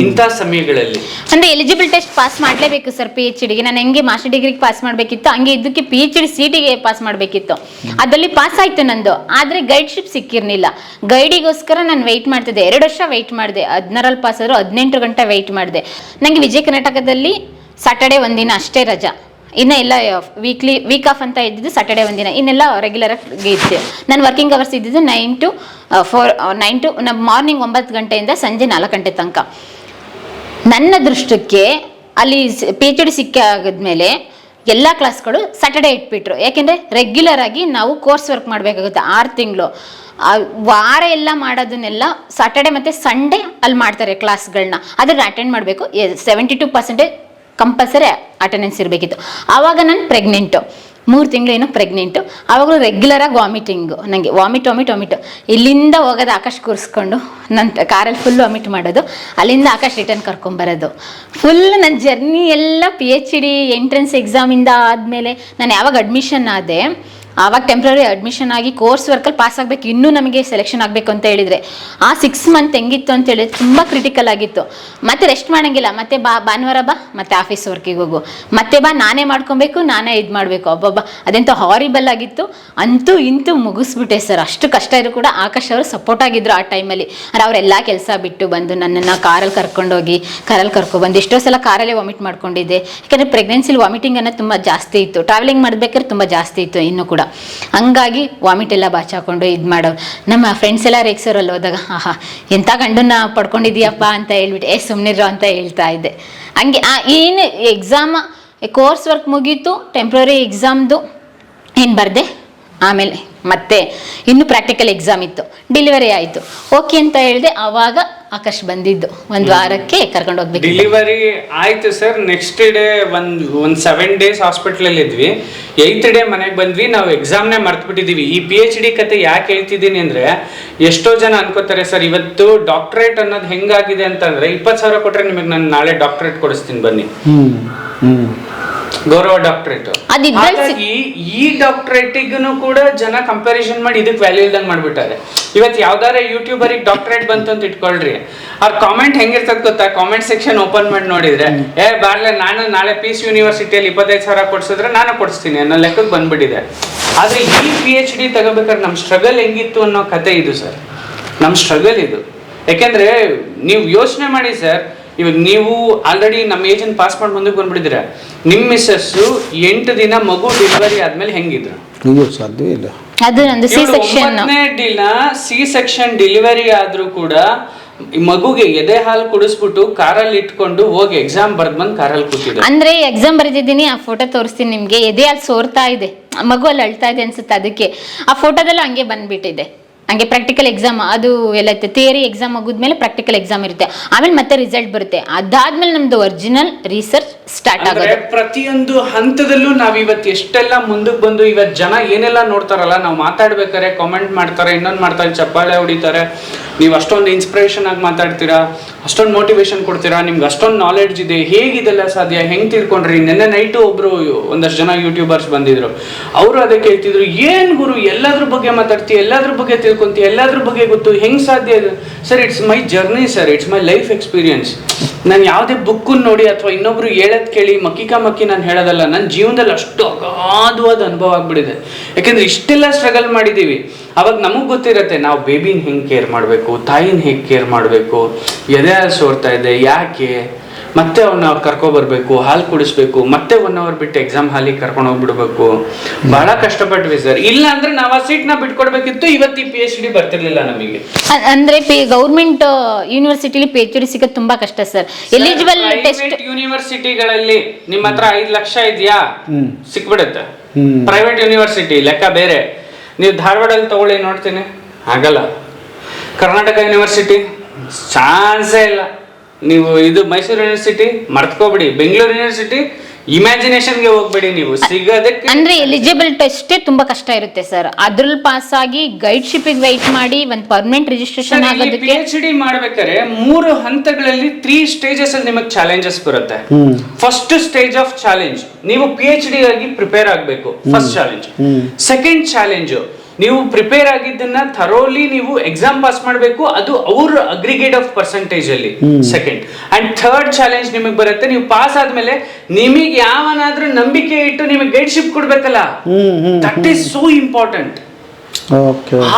ಇಂಥ ಸಮಯಗಳಲ್ಲಿ. ಅಂದ್ರೆ ಎಲಿಜಿಬಲ್ ಟೆಸ್ಟ್ ಪಾಸ್ ಮಾಡ್ಲೇಬೇಕು ಸರ್ PhDಗೆ. ನಾನು ಹೆಂಗೆ ಮಾಸ್ಟರ್ ಡಿಗ್ರಿಗೆ ಪಾಸ್ ಮಾಡ್ಬೇಕಿತ್ತು, ಹಂಗೆ ಇದಕ್ಕೆ PhD CETಗೆ ಪಾಸ್ ಮಾಡ್ಬೇಕಿತ್ತು. ಅದಲ್ಲಿ ಪಾಸ್ ಆಯ್ತು ನಂದು, ಆದ್ರೆ ಗೈಡ್ಶಿಪ್ ಸಿಕ್ಕಿರ್ಲಿಲ್ಲ. ಗೈಡಿಗೋಸ್ಕರ ನಾನು ವೆಯ್ಟ್ ಮಾಡ್ತಿದ್ದೆ, 2 ವರ್ಷ ವೆಯ್ಟ್ ಮಾಡಿದೆ. 16 ಪಾಸ್ ಆದ್ರು 18 ಗಂಟೆ ವೆಯ್ಟ್ ಮಾಡಿದೆ. ನಂಗೆ ವಿಜಯ ಕರ್ನಾಟಕದಲ್ಲಿ ಸ್ಯಾಟರ್ಡೆ ಒಂದಿನ ಅಷ್ಟೇ ರಜಾ, ಇನ್ನು ಎಲ್ಲ ವೀಕ್ ಆಫ್ ಅಂತ ಇದ್ದಿದ್ದು ಸ್ಯಾಟರ್ಡೆ ಒಂದಿನ, ಇನ್ನೆಲ್ಲ ರೆಗ್ಯುಲರ್ ಆಗಿ ಇದ್ದೆ. ನಾನು ವರ್ಕಿಂಗ್ ಅವರ್ಸ್ ಇದ್ದಿದ್ದು 9 to 4 ಮಾರ್ನಿಂಗ್ 9 ಗಂಟೆಯಿಂದ ಸಂಜೆ 4 ಗಂಟೆ ತನಕ. ನನ್ನ ದೃಷ್ಟಕ್ಕೆ ಅಲ್ಲಿ PhD ಸಿಕ್ಕಾದ್ಮೇಲೆ ಎಲ್ಲ ಕ್ಲಾಸ್ಗಳು ಸ್ಯಾಟರ್ಡೆ ಇಟ್ಬಿಟ್ರು. ಯಾಕೆಂದರೆ ರೆಗ್ಯುಲರ್ ಆಗಿ ನಾವು ಕೋರ್ಸ್ ವರ್ಕ್ ಮಾಡಬೇಕಾಗುತ್ತೆ 6 ತಿಂಗಳು. ವಾರ ಎಲ್ಲ ಮಾಡೋದನ್ನೆಲ್ಲ ಸ್ಯಾಟರ್ಡೆ ಮತ್ತು ಸಂಡೇ ಅಲ್ಲಿ ಮಾಡ್ತಾರೆ ಕ್ಲಾಸ್ಗಳನ್ನ, ಅದನ್ನು ಅಟೆಂಡ್ ಮಾಡಬೇಕು. 72% ಕಂಪಲ್ಸರಿ ಅಟೆಂಡೆನ್ಸ್ ಇರಬೇಕಿತ್ತು. ಆವಾಗ ನಾನು ಪ್ರೆಗ್ನೆಂಟು, 3 ತಿಂಗಳು ಏನೋ ಪ್ರೆಗ್ನೆಂಟು. ಆವಾಗಲೂ ರೆಗ್ಯುಲರಾಗಿ ವಾಮಿಟಿಂಗು, ನನಗೆ ವಾಮಿಟ್ ಇಲ್ಲಿಂದ ಹೋಗೋದು ಆಕಾಶ್ ಕೂರಿಸ್ಕೊಂಡು ನನ್ನ ಕಾರಲ್ಲಿ ಫುಲ್ ವಾಮಿಟ್ ಮಾಡೋದು, ಅಲ್ಲಿಂದ ಆಕಾಶ್ ರಿಟರ್ನ್ ಕರ್ಕೊಂಬರೋದು. ಫುಲ್ ನನ್ನ ಜರ್ನಿ ಎಲ್ಲ PhD ಎಂಟ್ರೆನ್ಸ್ ಎಕ್ಸಾಮಿಂದ ಆದಮೇಲೆ ನಾನು ಯಾವಾಗ ಅಡ್ಮಿಷನ್ ಆದೆ, ಆವಾಗ ಟೆಂಪ್ರರಿ ಅಡ್ಮಿಷನ್ ಆಗಿ ಕೋರ್ಸ್ ವರ್ಕಲ್ಲಿ ಪಾಸ್ ಆಗಬೇಕು, ಇನ್ನೂ ನಮಗೆ ಸೆಲೆಕ್ಷನ್ ಆಗಬೇಕು ಅಂತ ಹೇಳಿದರೆ ಆ 6 ಮಂತ್ ಹೆಂಗಿತ್ತು ಅಂತ ಹೇಳಿದ್ರೆ ತುಂಬ ಕ್ರಿಟಿಕಲ್ ಆಗಿತ್ತು. ಮತ್ತೆ ರೆಸ್ಟ್ ಮಾಡೋಂಗಿಲ್ಲ, ಮತ್ತೆ ಭಾನುವಾರ ಬಾ, ಮತ್ತೆ ಆಫೀಸ್ ವರ್ಕಿಗೆ ಹೋಗು, ಮತ್ತೆ ಬಾ, ನಾನೇ ಮಾಡ್ಕೊಬೇಕು, ನಾನೇ ಇದು ಮಾಡಬೇಕು. ಒಬ್ಬೊಬ್ಬ ಅದೆಂತ ಹಾರಿಬಲ್ ಆಗಿತ್ತು. ಅಂತೂ ಇಂತೂ ಮುಗಿಸ್ಬಿಟ್ಟೆ ಸರ್. ಅಷ್ಟು ಕಷ್ಟ ಇದ್ರು ಕೂಡ ಆಕಾಶ್ ಅವರು ಸಪೋರ್ಟ್ ಆಗಿದ್ರು ಆ ಟೈಮಲ್ಲಿ. ಅಂದರೆ ಅವರೆಲ್ಲ ಕೆಲಸ ಬಿಟ್ಟು ಬಂದು ನನ್ನನ್ನು ಕಾರಲ್ಲಿ ಕರ್ಕೊಂಡೋಗಿ ಕಾರಲ್ಲಿ ಕರ್ಕೊಬಂದು ಎಷ್ಟೋ ಸಲ ಕಾರಲ್ಲೇ ವಾಮಿಟ್ ಮಾಡ್ಕೊಂಡಿದ್ದೆ. ಯಾಕಂದರೆ ಪ್ರೆಗ್ನೆನ್ಸಿಲಿ ವಾಮಿಟಿಂಗ್ ಅನ್ನೋದು ತುಂಬ ಜಾಸ್ತಿ ಇತ್ತು, ಟ್ರಾವೆಲಿಂಗ್ ಮಾಡಬೇಕಾದ್ರೆ ತುಂಬ ಜಾಸ್ತಿ ಇತ್ತು ಇನ್ನೂ ಕೂಡ. ಹಂಗಾಗಿ ವಾಮಿಟ್ ಎಲ್ಲ ಬಾಚಾಕೊಂಡು ಇದು ಮಾಡೋರು. ನಮ್ಮ ಫ್ರೆಂಡ್ಸ್ ಎಲ್ಲ ರೇಗ್ಸೋರಲ್ಲಿ ಹೋದಾಗ ಆಹಾ ಎಂಥ ಗಂಡನ್ನ ಪಡ್ಕೊಂಡಿದ್ದೀಯಪ್ಪ ಅಂತ ಹೇಳ್ಬಿಟ್ಟು ಸುಮ್ಮನಿರೋ ಅಂತ ಹೇಳ್ತಾ ಇದ್ದೆ. ಹಂಗೆ ಏನು ಎಕ್ಸಾಮ್ ಕೋರ್ಸ್ ವರ್ಕ್ ಮುಗೀತು, ಟೆಂಪ್ರರಿ ಎಕ್ಸಾಮ್ದು ಏನು ಬರದೆ, ಆಮೇಲೆ ಮತ್ತೆ ಇನ್ನು ಪ್ರಾಕ್ಟಿಕಲ್ ಎಕ್ಸಾಮ್ ಇತ್ತು, ಡೆಲಿವರಿ ಆಯಿತು. ಓಕೆ ಅಂತ ಹೇಳಿದೆ. ಆವಾಗ ಆಕಾಶ್ ಬಂದಿದ್ದು 1 ವಾರಕ್ಕೆ ಕರ್ಕೊಂಡು ಹೋಗ್ಬೇಕು. ಡೆಲಿವರಿ ಆಯ್ತು ಸರ್. ನೆಕ್ಸ್ಟ್ ಡೇ ಒಂದು 7 days ಹಾಸ್ಪಿಟ್ಲಲ್ಲಿ ಇದ್ವಿ. 8th ಡೇ ಮನೆಗೆ ಬಂದ್ವಿ. ನಾವು ಎಕ್ಸಾಮ್ನೇ ಮರ್ತ್ಬಿಟ್ಟಿದ್ದೀವಿ. ಈ PhD ಕತೆ ಯಾಕೆ ಹೇಳ್ತಿದ್ದೀನಿ ಅಂದರೆ, ಎಷ್ಟೋ ಜನ ಅನ್ಕೋತಾರೆ ಸರ್ ಇವತ್ತು ಡಾಕ್ಟ್ರೇಟ್ ಅನ್ನೋದು ಹೆಂಗಾಗಿದೆ ಅಂತಂದರೆ, 20,000 ಕೊಟ್ಟರೆ ನಿಮಗೆ ನಾನು ನಾಳೆ ಡಾಕ್ಟ್ರೇಟ್ ಕೊಡಿಸ್ತೀನಿ ಬನ್ನಿ, ಗೌರವ ಡಾಕ್ಟ್ರೇಟ್. ಹಾಗಾಗಿ ಈ ಡಾಕ್ಟ್ರೇಟಿಗೂ ಕೂಡ ಜನ ಕಂಪ್ಯಾರಿಸನ್ ಮಾಡಿ ಇದಕ್ಕೆ ವ್ಯಾಲ್ಯೂ ಇಲ್ದಂಗೆ ಮಾಡ್ಬಿಟ್ಟಾರೆ. ಇವತ್ತು ಯಾವ್ದಾರ ಯೂಟ್ಯೂಬರಿಗೆ ಡಾಕ್ಟ್ರೇಟ್ ಬಂತು ಅಂತ ಇಟ್ಕೊಳ್ರಿ, ಅವ್ರ ಕಾಮೆಂಟ್ ಹೆಂಗಿರ್ತದೆ ಗೊತ್ತಾ? ಕಾಮೆಂಟ್ ಸೆಕ್ಷನ್ ಓಪನ್ ಮಾಡಿ ನೋಡಿದ್ರೆ, ಬಾರ್ಲೆ ನಾನು ನಾಳೆ ಪೀಸ್ ಯೂನಿವರ್ಸಿಟಿಯಲ್ಲಿ 25,000 ಕೊಡ್ಸಿದ್ರೆ ನಾನು ಕೊಡಿಸ್ತೀನಿ ಅನ್ನೋ ಲೆಕ್ಕಕ್ಕೆ ಬಂದ್ಬಿಟ್ಟಿದೆ. ಆದ್ರೆ ಈ PhD ತಗೋಬೇಕಾದ್ರೆ ನಮ್ಮ ಸ್ಟ್ರಗಲ್ ಹೆಂಗಿತ್ತು ಅನ್ನೋ ಕತೆ ಇದು ಸರ್. ನಮ್ಮ ಸ್ಟ್ರಗಲ್ ಇದು. ಯಾಕೆಂದ್ರೆ ನೀವು ಯೋಚನೆ ಮಾಡಿ ಸರ್, ಇವಾಗ ನೀವು ಆಲ್ರೆಡಿ ನಮ್ಮ ಏಜನ್ ಪಾಸ್ ಮಾಡಿ ಮುಂದಕ್ಕೆ ಬಂದ್ಬಿಟ್ಟಿದ್ದೀರ. ನಿಮ್ಮ ಮಿಸ್ಸಸ್ಸು 8 ದಿನ ಮಗು ಡೆಲಿವರಿ ಆದ್ಮೇಲೆ ಹೆಂಗಿದ್ರು? ಸಾಧ್ಯವೇ ಇಲ್ಲ. ಅದು ನಂದು C-section. 9ನೇ ದಿನ C-section ಡೆಲಿವರಿ ಆದ್ರೂ ಕೂಡ ಮಗುಗೆ ಎದೆ ಹಾಲು ಕುಡಿಸ್ಬಿಟ್ಟು ಕಾರಲ್ಲಿ ಇಟ್ಕೊಂಡು ಹೋಗಿ ಎಕ್ಸಾಮ್ ಬರ್ದ್ ಬಂದು ಕಾರಲ್ಲಿ ಕೂತಿದ್ರು. ಅಂದ್ರೆ ಎಕ್ಸಾಮ್ ಬರೆದಿದ್ದೀನಿ, ಆ ಫೋಟೋ ತೋರಿಸ್ತೀನಿ ನಿಮ್ಗೆ. ಎದೆ ಹಾಲು ಸೋರ್ತಾ ಇದೆ, ಮಗು ಅಲ್ಲಿ ಅಳ್ತಾ ಇದೆ ಅನ್ಸುತ್ತೆ, ಅದಕ್ಕೆ ಆ ಫೋಟೋದಲ್ಲೂ ಹಂಗೆ ಬಂದ್ಬಿಟ್ಟಿದೆ. ಹಂಗೆ ಪ್ರಾಕ್ಟಿಕಲ್ ಎಕ್ಸಾಮ್ ಅದು ಎಲ್ಲ ಇರುತ್ತೆ. ಥಿಯರಿ ಎಕ್ಸಾಮ್ ಮುಗಿದ್ಮೇಲೆ ಪ್ರಾಕ್ಟಿಕಲ್ ಎಕ್ಸಾಮ್ ಇರುತ್ತೆ, ಆಮೇಲೆ ಮತ್ತೆ ರಿಸಲ್ಟ್ ಬರುತ್ತೆ. ಅದಾದ್ಮೇಲೆ ನಮ್ದು ಒರಿಜಿನಲ್ ರಿಸರ್ಚ್ ಸ್ಟಾರ್ಟ್ ಆಗುತ್ತೆ. ಪ್ರತಿಯೊಂದು ಹಂತದಲ್ಲೂ ನಾವ್ ಇವತ್ತು ಎಷ್ಟೆಲ್ಲ ಮುಂದಕ್ಕೆ ಬಂದು ಇವತ್ತು ಜನ ಏನೆಲ್ಲ ನೋಡ್ತಾರಲ್ಲ, ನಾವು ಮಾತಾಡ್ಬೇಕಾರೆ ಕಾಮೆಂಟ್ ಮಾಡ್ತಾರೆ, ಇನ್ನೊಂದು ಮಾಡ್ತಾರೆ, ಚಪ್ಪಾಳೆ ಹೊಡಿತಾರೆ, ನೀವು ಅಷ್ಟೊಂದು ಇನ್ಸ್ಪಿರೇಷನ್ ಆಗಿ ಮಾತಾಡ್ತೀರಾ, ಅಷ್ಟೊಂದು ಮೋಟಿವೇಶನ್ ಕೊಡ್ತೀರಾ, ನಿಮ್ಗೆ ಅಷ್ಟೊಂದು ನಾಲೆಡ್ಜ್ ಇದೆ, ಹೇಗಿದೆಲ್ಲ ಸಾಧ್ಯ, ಹೆಂಗೆ ತಿಳ್ಕೊಂಡ್ರಿ? ನೆನ್ನೆ ನೈಟು ಒಬ್ರು ಒಂದಷ್ಟು ಜನ ಯೂಟ್ಯೂಬರ್ಸ್ ಬಂದಿದ್ರು, ಅವರು ಅದೇ ಕೇಳ್ತಿದ್ರು, ಏನ್ ಗುರು ಎಲ್ಲದ್ರ ಬಗ್ಗೆ ಮಾತಾಡ್ತೀವಿ, ಎಲ್ಲದ್ರ ಬಗ್ಗೆ ತಿಳ್ಕೊಂತೀವಿ, ಎಲ್ಲದ್ರ ಬಗ್ಗೆ ಗೊತ್ತು, ಹೆಂಗ್ ಸಾಧ್ಯ ಇದು? Sir, it's my journey sir, it's my life experience. ನಾನು ಯಾವುದೇ ಬುಕ್ಕನ್ನು ನೋಡಿ ಅಥವಾ ಇನ್ನೊಬ್ರು ಹೇಳೋದ್ ಕೇಳಿ ಮಕ್ಕಿ ನಾನು ಹೇಳೋದಲ್ಲ. ನನ್ನ ಜೀವನದಲ್ಲಿ ಅಷ್ಟು ಅಗಾಧವಾದ ಅನುಭವ ಆಗ್ಬಿಟ್ಟಿದೆ. ಯಾಕೆಂದ್ರೆ ಇಷ್ಟೆಲ್ಲ ಸ್ಟ್ರಗಲ್ ಮಾಡಿದ್ದೀವಿ. ಅವಾಗ ನಮಗೆ ಗೊತ್ತಿರತ್ತೆ ನಾವು ಬೇಬಿನ ಹೆಂಗೆ ಕೇರ್ ಮಾಡಬೇಕು, ತಾಯಿನ ಹೇಗೆ ಕೇರ್ ಮಾಡಬೇಕು, ಎದೆ ಹಾಲು ಸೋರ್ತಾ ಇದೆ ಯಾಕೆ, ಮತ್ತೆ ಅವ್ನ ಕರ್ಕೊಬರ್ಬೇಕು, ಹಾಲು ಕುಡಿಸ್ಬೇಕು, ಮತ್ತೆ 1 hour ಬಿಟ್ಟು ಎಕ್ಸಾಮ್ ಹಾಲಿಗೆ ಕರ್ಕೊಂಡು ಹೋಗ್ಬಿಡ್ಬೇಕು. ಬಹಳ ಕಷ್ಟಪಟ್ವಿ ಸರ್. ಇಲ್ಲ ಅಂದ್ರೆ ನಾವು ಆ ಸೀಟ್ನ ಬಿಟ್ಕೊಡ್ಬೇಕಿತ್ತು, ಇವತ್ತು ಈ PhD ಬರ್ತಿರ್ಲಿಲ್ಲ ನಮಗೆ. ಅಂದ್ರೆ ಗೌರ್ಮೆಂಟ್ ಯೂನಿವರ್ಸಿಟಿಲಿ PhD ಸಿಗೋದು ತುಂಬಾ ಕಷ್ಟ ಸರ್. ಎಲಿಜಿಬಲ್ ಟೆಸ್ಟ್ ಯೂನಿವರ್ಸಿಟಿಗಳಲ್ಲಿ ನಿಮ್ಮ ಹತ್ರ 5 ಲಕ್ಷ ಇದೆಯಾ, ಸಿಕ್ಬಿಡುತ್ತೆ. ಪ್ರೈವೇಟ್ ಯೂನಿವರ್ಸಿಟಿ ಲೆಕ್ಕ ಬೇರೆ. ನೀವು ಧಾರವಾಡಲ್ಲಿ ತಗೊಳ್ಳಿ, ನೋಡ್ತೀನಿ, ಆಗಲ್ಲ. ಕರ್ನಾಟಕ ಯೂನಿವರ್ಸಿಟಿ ಚಾನ್ಸೇ ಇಲ್ಲ. ನೀವು ಇದು ಮೈಸೂರು ಯೂನಿವರ್ಸಿಟಿ ಮರ್ತ್ಕೋಬಿಡಿ. ಬೆಂಗಳೂರು ಯೂನಿವರ್ಸಿಟಿ ಇಮ್ಯಾಜಿನೇಷನ್ಗೆ ಹೋಗ್ಬೇಡಿ, ನೀವು ಸಿಗೋದಕ್ಕೆ. ಅಂದ್ರೆ ಎಲಿಜಿಬಲ್ ಟೆಸ್ಟೇ ತುಂಬಾ ಕಷ್ಟ ಇರುತ್ತೆ ಸರ್. ಅದ್ರಲ್ಲಿ ಪಾಸ್ ಆಗಿ ಗೈಡ್ಶಿಪ್ಗೆ ವೆಯ್ಟ್ ಮಾಡಿ ಒಂದು ಪರ್ಮನೆಂಟ್ ರಿಜಿಸ್ಟ್ರೇಷನ್ ಆಗೋದಕ್ಕೆ. PhD ಮಾಡ್ಬೇಕಾದ್ರೆ 3 ಹಂತಗಳಲ್ಲಿ 3 ಸ್ಟೇಜಸ್ ಅಲ್ಲಿ ನಿಮಗೆ ಚಾಲೆಂಜಸ್ ಬರುತ್ತೆ. ಫಸ್ಟ್ ಸ್ಟೇಜ್ ಆಫ್ ಚಾಲೆಂಜ್, ನೀವು PhD ಆಗಿ ಪ್ರಿಪೇರ್ ಆಗಬೇಕು, ಫಸ್ಟ್ ಚಾಲೆಂಜ್. ಸೆಕೆಂಡ್ ಚಾಲೆಂಜ್, ನೀವು ಪ್ರಿಪೇರ್ ಆಗಿದ್ದನ್ನ ಥರೋಲಿ ನೀವು ಎಕ್ಸಾಮ್ ಪಾಸ್ ಮಾಡಬೇಕು, ಅದು ಅವ್ರ ಅಗ್ರಿಗೇಟ್ ಆಫ್ ಪರ್ಸೆಂಟೇಜ್ ಅಲ್ಲಿ ಸೆಕೆಂಡ್. ಅಂಡ್ ಥರ್ಡ್ ಚಾಲೆಂಜ್ ನಿಮಗೆ ಬರುತ್ತೆ, ನೀವು ಪಾಸ್ ಆದ್ಮೇಲೆ ನಿಮಗೆ ಯಾವನಾದ್ರೂ ನಂಬಿಕೆ ಇಟ್ಟು ನಿಮಗೆ ಗೈಡ್ಶಿಪ್ ಕೊಡ್ಬೇಕಲ್ಲ, ದಟ್ ಈಸ್ ಸೋ ಇಂಪಾರ್ಟೆಂಟ್.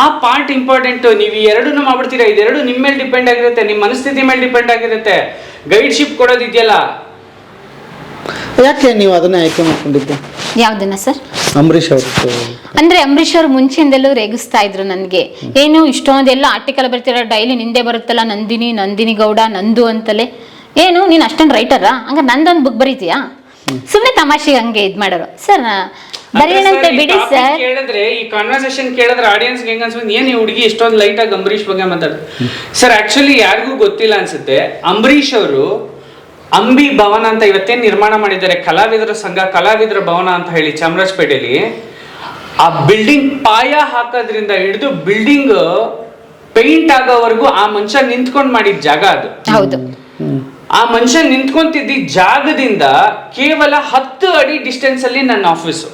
ಆ ಪಾರ್ಟ್ ಇಂಪಾರ್ಟೆಂಟ್. ನೀವು ಈ ಎರಡನ್ನೂ ಮಾಡ್ಬಿಡ್ತೀರಾ, ಇದೆರಡು ನಿಮ್ಮ ಮೇಲೆ ಡಿಪೆಂಡ್ ಆಗಿರುತ್ತೆ, ನಿಮ್ಮ ಮನಸ್ಥಿತಿ ಮೇಲೆ ಡಿಪೆಂಡ್ ಆಗಿರುತ್ತೆ. ಗೈಡ್ಶಿಪ್ ಕೊಡೋದಿದೆಯಲ್ಲ, ಯಾಕೆ ನೀವು ಅದನ್ನ ಆಯ್ಕೆ ಮಾಡ್ಕೊಂಡಿದ್ದು? ಯಾವ್ದನ್ನ ಸರ್? ಅಂಬರೀಷ್ ಅವರು. ಅಂದ್ರೆ ಅಂಬರೀಷ್ ಅವರು ಮುಂಚೆಯಿಂದಲೂ ರೇಗಿಸ್ತಾ ಇದ್ರು ನನಗೆ, ಏನು ಇಷ್ಟೊಂದೆಲ್ಲ ಆರ್ಟಿಕಲ್ ಬರ್ತೀರ, ಡೈಲಿ ನಿಂದೆ ಬರುತ್ತಲ್ಲ, ನಂದಿನಿ ಗೌಡ ನಂದು ಅಂತಲೇ, ಏನು ನೀನು ಅಷ್ಟೊಂದು ರೈಟರಾ, ಹಂಗ ನಂದೊಂದು ಬುಕ್ ಬರೀತೀಯಾ? ಸುಮ್ಮನೆ ತಮಾಷೆಗೆ ಹಂಗೆ ಇದ್ ಮಾಡೋರು ಸರ್. ಬರೆಯೋಣಂತೆ ಬಿಡಿ ಸರ್. ಕೇಳಿದ್ರೆ ಈ ಕಾನ್ವರ್ಸೇಷನ್ ಕೇಳಿದ್ರೆ ಆಡಿಯನ್ಸ್ ಹೆಂಗ ಅನ್ಸುತ್ತೆ, ಏನ್ ಈ ಹುಡುಗಿ ಇಷ್ಟೊಂದು ಲೈಟ್ ಆಗಿ ಅಂಬರೀಷ್ ಬಗ್ಗೆ ಮಾತಾಡ್ತಾರೆ. ಸರ್, ಆಕ್ಚುಲಿ ಯಾರಿಗೂ ಗೊತ್ತಿಲ್ಲ ಅನ್ಸುತ್ತೆ, ಅಂಬರೀಷ್ ಅವರು ಅಂಬಿ ಭವನ ಅಂತ ಇವತ್ತೇನ್ ನಿರ್ಮಾಣ ಮಾಡಿದ್ದಾರೆ, ಕಲಾವಿದರ ಸಂಘ ಕಲಾವಿದರ ಭವನ ಅಂತ ಹೇಳಿ ಚಾಮರಾಜಪೇಟೆಯಲ್ಲಿ. ಆ ಬಿಲ್ಡಿಂಗ್ ಪಾಯ ಹಾಕೋದ್ರಿಂದ ಹಿಡಿದು ಬಿಲ್ಡಿಂಗ್ ಪೇಂಟ್ ಆಗೋವರೆಗೂ ಆ ಮನುಷ್ಯ ನಿಂತ್ಕೊಂಡ್ ಮಾಡಿದ ಜಾಗ ಅದು. ಹೌದು. ಆ ಮನುಷ್ಯ ನಿಂತ್ಕೊಂತಿದ್ದ ಜಾಗದಿಂದ ಕೇವಲ 10 ಅಡಿ ಡಿಸ್ಟೆನ್ಸ್ ಅಲ್ಲಿ ನನ್ನ ಆಫೀಸು,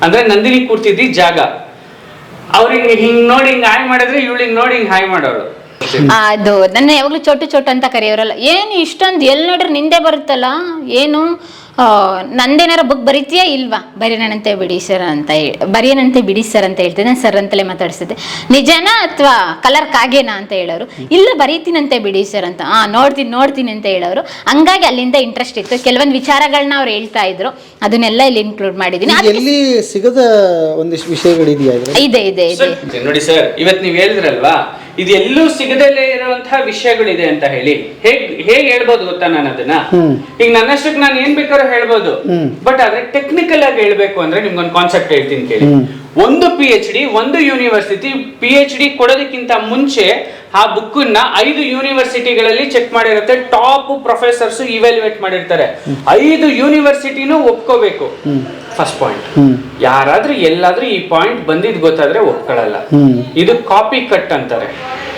ಅಂದ್ರೆ ನಂದಿನಿ ಕೂರ್ತಿದ್ದ ಜಾಗ. ಅವ್ರಿಗೆ ಹಿಂಗ್ ನೋಡಿ ಹಿಂಗ್ ಹಾಯ್ ಮಾಡಿದ್ರೆ ಇವಳಿಗೆ ನೋಡಿ ಹಿಂಗ್ ಹಾಯ್ ಮಾಡೋರು. ಅದು ನನ್ನ ಯಾವಾಗ್ಲೂ ಚೋಟು ಅಂತ ಕರೆಯೋರಲ್ಲ. ಏನು ಇಷ್ಟೊಂದು ಎಲ್ಲಿ ನೋಡ್ರಿ ನಿಂದೆ ಬರುತ್ತಲ್ಲ, ಏನು ನಂದೇನಾರ ಬುಕ್ ಬರೀತೀಯಾ ಇಲ್ವಾ? ಬರೆಯೋಣಂತೆ ಬಿಡಿ ಸರ್ ಅಂತ ಹೇಳ್ತಿದ್ದೆ. ಸರ್ ಅಂತಲೇ ಮಾತಾಡಿಸಿದ್ದೆ. ನಿಜನಾ ಅಥವಾ ಕಲರ್ ಕಾಗೇನಾ ಅಂತ ಹೇಳೋರು. ಇಲ್ಲ ಬರೀತೀನಂತೆ ಬಿಡಿ ಸರ್ ಅಂತ. ನೋಡ್ತೀನಿ ಅಂತ ಹೇಳೋರು. ಹಂಗಾಗಿ ಅಲ್ಲಿಂದ ಇಂಟ್ರೆಸ್ಟ್ ಇತ್ತು. ಕೆಲವೊಂದು ವಿಚಾರಗಳನ್ನ ಅವ್ರು ಹೇಳ್ತಾ ಇದ್ರು, ಅದನ್ನೆಲ್ಲ ಇಲ್ಲಿ ಇನ್ಕ್ಲೂಡ್ ಮಾಡಿದೀನಿ. ಎಲ್ಲಿ ಸಿಗದ ಒಂದಿಷ್ಟು ವಿಷಯಗಳಿದೆಯಾ? ಇದೆ. ನೋಡಿ ಸರ್, ಇವತ್ತು ನೀವು ಹೇಳಿದ್ರಲ್ವಾ, ಇದು ಎಲ್ಲೂ ಸಿಗದಲ್ಲೇ ಇರುವಂತಹ ವಿಷಯಗಳಿದೆ ಅಂತ ಹೇಳಿ. ಹೇಗ್ ಹೇಳ್ಬೋದು ಗೊತ್ತಾ ನಾನು ಅದನ್ನ? ಈಗ ನನ್ನಷ್ಟಕ್ಕೆ ನಾನು ಏನ್ ಬೇಕಾದ್ರೂ ಹೇಳ್ಬೋದು, ಬಟ್ ಆದ್ರೆ ಟೆಕ್ನಿಕಲ್ ಆಗಿ ಹೇಳ್ಬೇಕು ಅಂದ್ರೆ ನಿಮ್ಗೊಂದು ಕಾನ್ಸೆಪ್ಟ್ ಹೇಳ್ತೀನಿ ಕೇಳಿ. ಒಂದು PhD ಒಂದು ಯೂನಿವರ್ಸಿಟಿ PhD ಕೊಡೋದಕ್ಕಿಂತ ಮುಂಚೆ ಆ ಬುಕ್ಕನ್ನ 5 ಯೂನಿವರ್ಸಿಟಿಗಳಲ್ಲಿ ಚೆಕ್ ಮಾಡಿರುತ್ತೆ. ಟಾಪ್ ಪ್ರೊಫೆಸರ್ಸ್ ಇವ್ಯಾಲ್ಯೂಯೇಟ್ ಮಾಡಿರ್ತಾರೆ. 5 ಯೂನಿವರ್ಸಿಟಿನೂ ಒಪ್ಕೋಬೇಕು. First point. ಯಾರಾದ್ರೂ ಎಲ್ಲಾದ್ರೂ ಈ ಪಾಯಿಂಟ್ ಬಂದಿದ್ ಗೊತ್ತಾದ್ರೆ ಒಪ್ಕೊಳ್ಳಲ್ಲ. ಇದು ಕಾಪಿ ಕಟ್ ಅಂತಾರೆ,